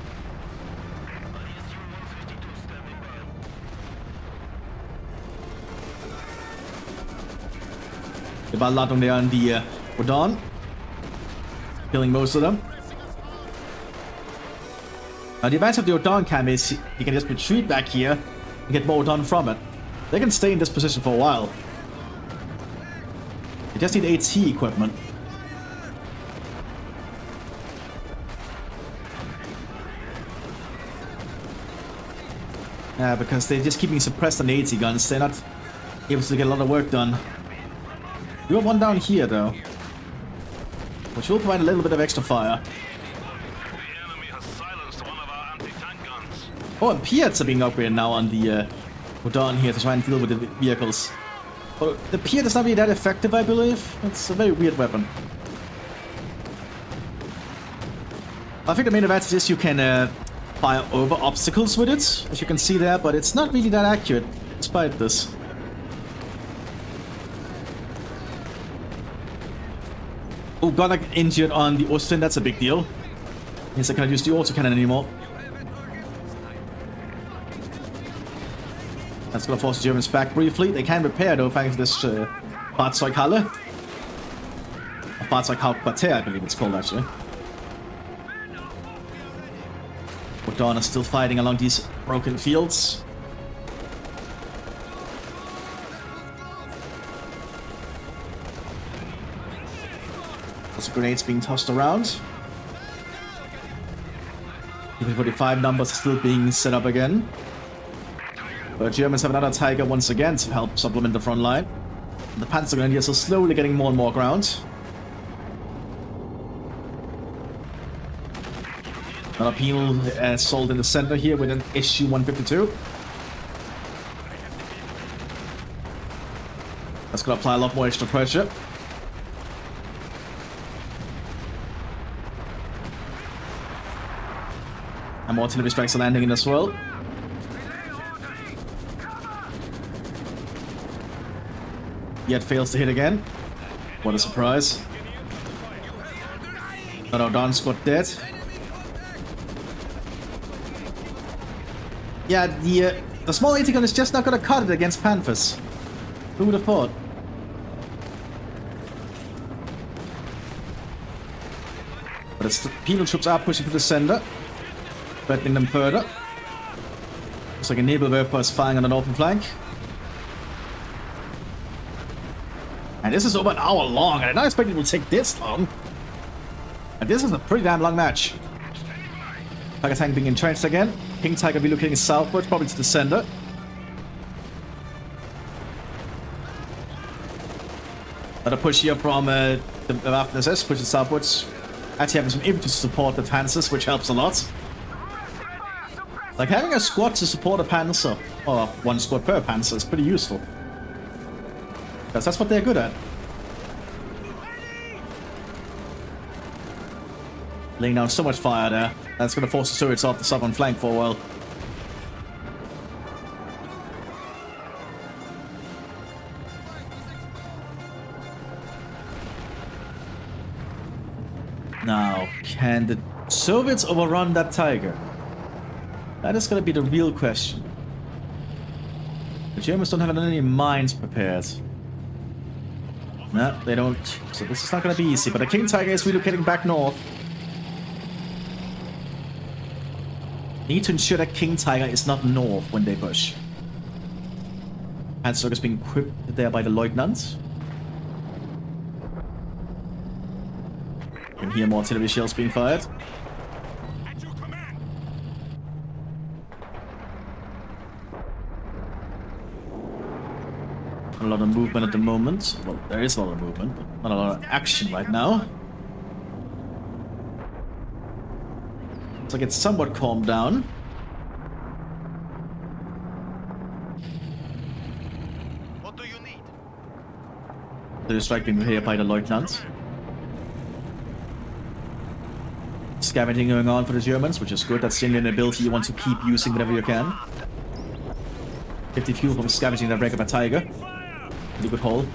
The Balladung there on the Udon. Killing most of them. Now the advantage of the Udon camp is you can just retreat back here and get more Udon from it. They can stay in this position for a while. You just need AT equipment. Yeah, because they're just keeping suppressed on the AT guns, they're not able to get a lot of work done. We got one down here though, which will provide a little bit of extra fire. The enemy has silenced one of our anti-tank guns. Oh, and Piats are being upgraded now on the Rodon here to try and deal with the vehicles. Well, the Piat is not really that effective, I believe. It's a very weird weapon. I think the main advantage is you can fire over obstacles with it, as you can see there, but it's not really that accurate, despite this. Oh, got injured on the Austin, that's a big deal. Means I can't use the autocannon anymore. That's gonna force the Germans back briefly. They can repair though, thanks to this Fahrzeughalle. A Fahrzeughauptquartier, I believe it's called actually. Dawn is still fighting along these broken fields. Lots of grenades being tossed around. Even 45 numbers are still being set up again. But Germans have another Tiger once again to help supplement the front line. And the Panzer Grenadiers are slowly getting more and more ground. Another penal assault in the center here with an SU-152. That's gonna apply a lot more extra pressure. And more artillery strikes are landing in as well. Yet fails to hit again. What a surprise. Another Dawn squad dead. Yeah, the small 80 gun is just not gonna cut it against Mthis. Who would have thought? But it's the penal troops are pushing to the center, threatening them further. Looks like a Nebelwerfer is firing on the northern flank. And this is over an hour long, and I did not expect it would take this long. And this is a pretty damn long match. Tiger tank being entrenched again. King Tiger relocating southwards, probably to the center. Another push here from the Waffen-SS, pushing southwards. Actually having some infantry to support the Panzers, which helps a lot. Like having a squad to support a Panzer, or one squad per Panzer, is pretty useful. Because that's what they're good at. Laying down so much fire there. That's going to force the Soviets off the southern flank for a while. Now, can the Soviets overrun that Tiger? That is going to be the real question. The Germans don't have any mines prepared. No, they don't. So this is not going to be easy. But the King Tiger is relocating back north. Need to ensure that King Tiger is not north when they push. Panzer is being equipped there by the Lieutenant. You can hear more artillery shells being fired. A lot of movement at the moment. Well, there is a lot of movement, but not a lot of action right now. Looks like it's somewhat calmed down. What do you need? They're striking here by the Lieutenant. Scavenging going on for the Germans, which is good. That's the only ability you want to keep using whenever you can. 50 fuel from scavenging that break up a Tiger. Pretty good haul.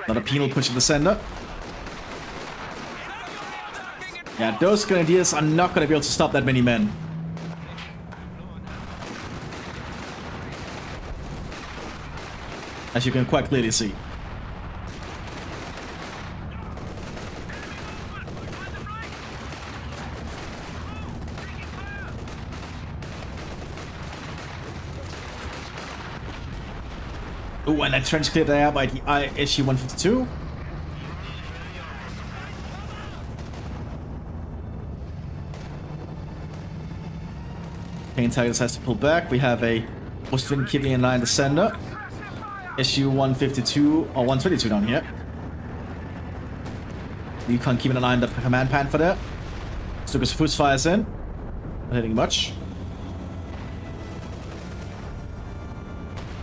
Another penal push in the center. Yeah, those Grenadiers are not going to be able to stop that many men. As you can quite clearly see. Oh, and that trench cleared there by the SU-152. King Tigers has to pull back. We have a Austrian keeping in line the center. SU-152 or 122 down here. You can't keep an eye on the command panther there. Stukas Fuß fires in. Not hitting much.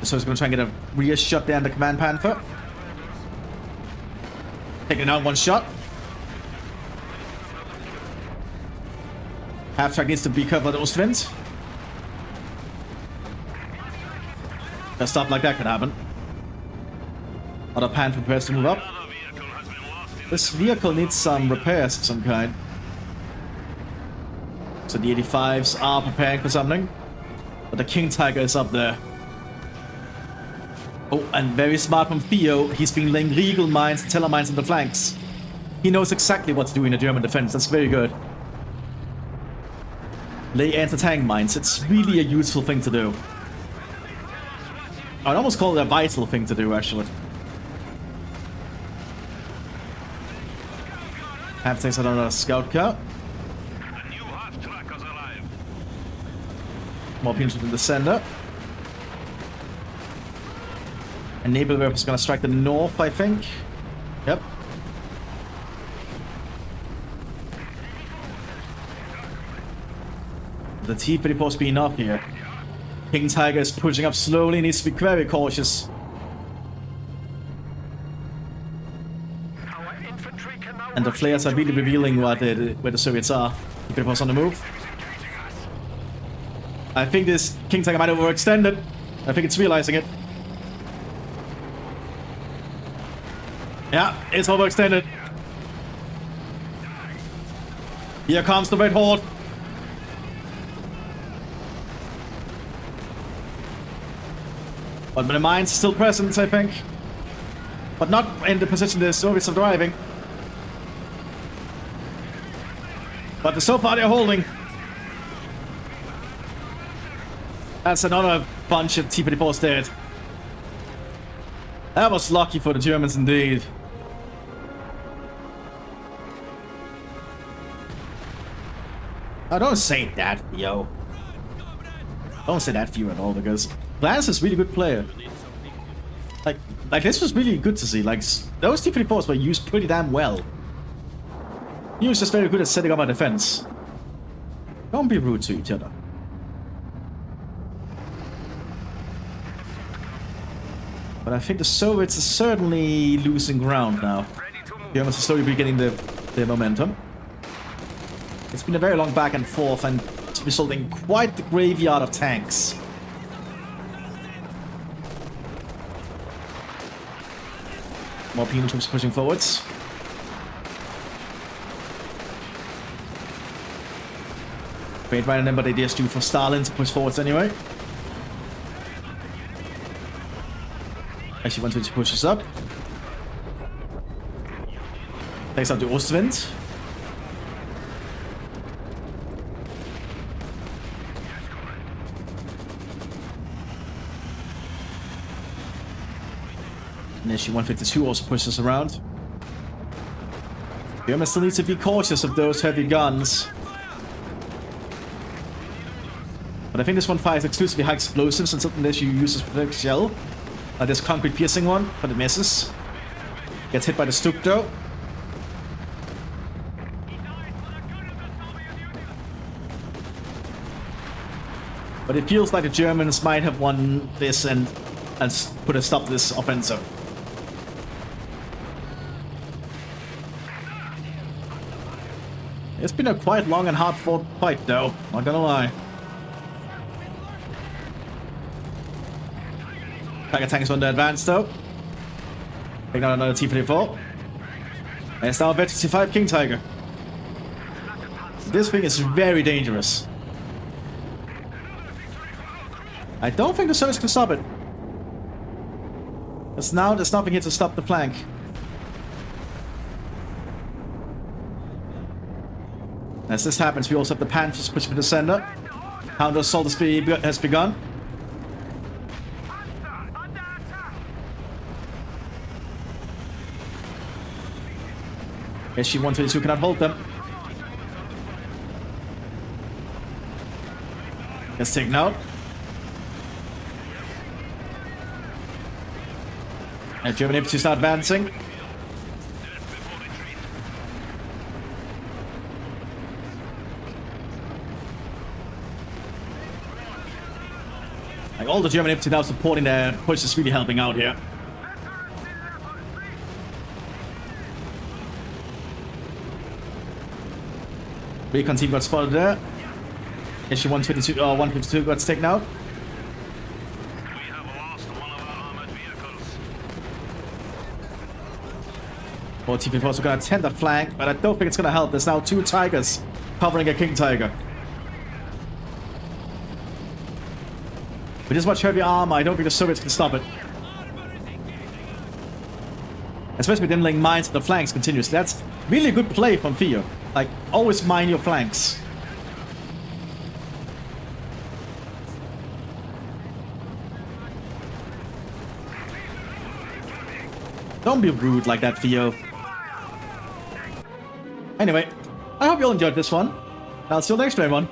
So he's going to try and get a rear shot there on the command panther. Taking it out one shot. Half-track needs to be covered with Ostwind. A stuff like that could happen. Other panther prepares to move up. This vehicle needs some repairs of some kind. So the 85s are preparing for something. But the King Tiger is up there. Oh, and very smart from Theo. He's been laying legal mines and teller mines on the flanks. He knows exactly what to do in a German defense. That's very good. Lay anti-tank mines. It's really a useful thing to do. I'd almost call it a vital thing to do, actually. Half takes out another scout car. More people in the center. And Naval Rep is going to strike the north, I think. Yep. The T-30 post being up here. King Tiger is pushing up slowly, needs to be very cautious. And the flares are really revealing where the Soviets are. T-30 post on the move. I think this King Tiger might overextend it. I think it's realizing it. Yeah, it's overextended. Here comes the Red Horde. But the mine's still present, I think. But not in the position the Soviets are driving. But so far they're holding. That's another bunch of T-34s dead. That was lucky for the Germans indeed. Oh, don't say that, yo. Don't say that for you at all, because Lance is a really good player. Like this was really good to see. Like, those T-34s were used pretty damn well. He was just very good at setting up a defense. Don't be rude to each other. But I think the Soviets are certainly losing ground now. The Germans are slowly beginning their momentum. It's been a very long back and forth, and it's resulting in quite the graveyard of tanks. More penal troops pushing forwards. Great right on them, but they just do for Stalin to push forwards anyway. Actually, once he pushes up. Takes out the Ostwind. And issue 152 also pushes around. Germans still need to be cautious of those heavy guns. But I think this one fires exclusively high explosives, and something that she uses for the shell. Like this concrete piercing one, but it misses. Gets hit by the Stuk though. But it feels like the Germans might have won this and put a stop to this offensive. It's been a quite long and hard-fought fight though, not gonna lie. Tiger tank is on the advance though. Taking out another T-34. And it's now a V-65 King Tiger. This thing is very dangerous. I don't think the Soviets can stop it. Because now there's nothing here to stop the flank. As this happens, we also have the Panthers pushing to the center. Counter assault has begun. SG-122 cannot hold them. Gets taken out. And German infantry start advancing. Like, all the German infantry now supporting their push is really helping out here. Recon team got spotted there. Issue 152, 152 got taken out. We have lost one of our armored vehicles. Well, TP also gonna attempt the flank, but I don't think it's gonna help. There's now 2 Tigers covering a King Tiger. With this much heavy armor, I don't think the Soviets can stop it. Especially with them laying mines on the flanks continuously. That's really a good play from Theo. Like, always mine your flanks. Don't be rude like that, Theo. Anyway, I hope you all enjoyed this one. I'll see you next time, everyone.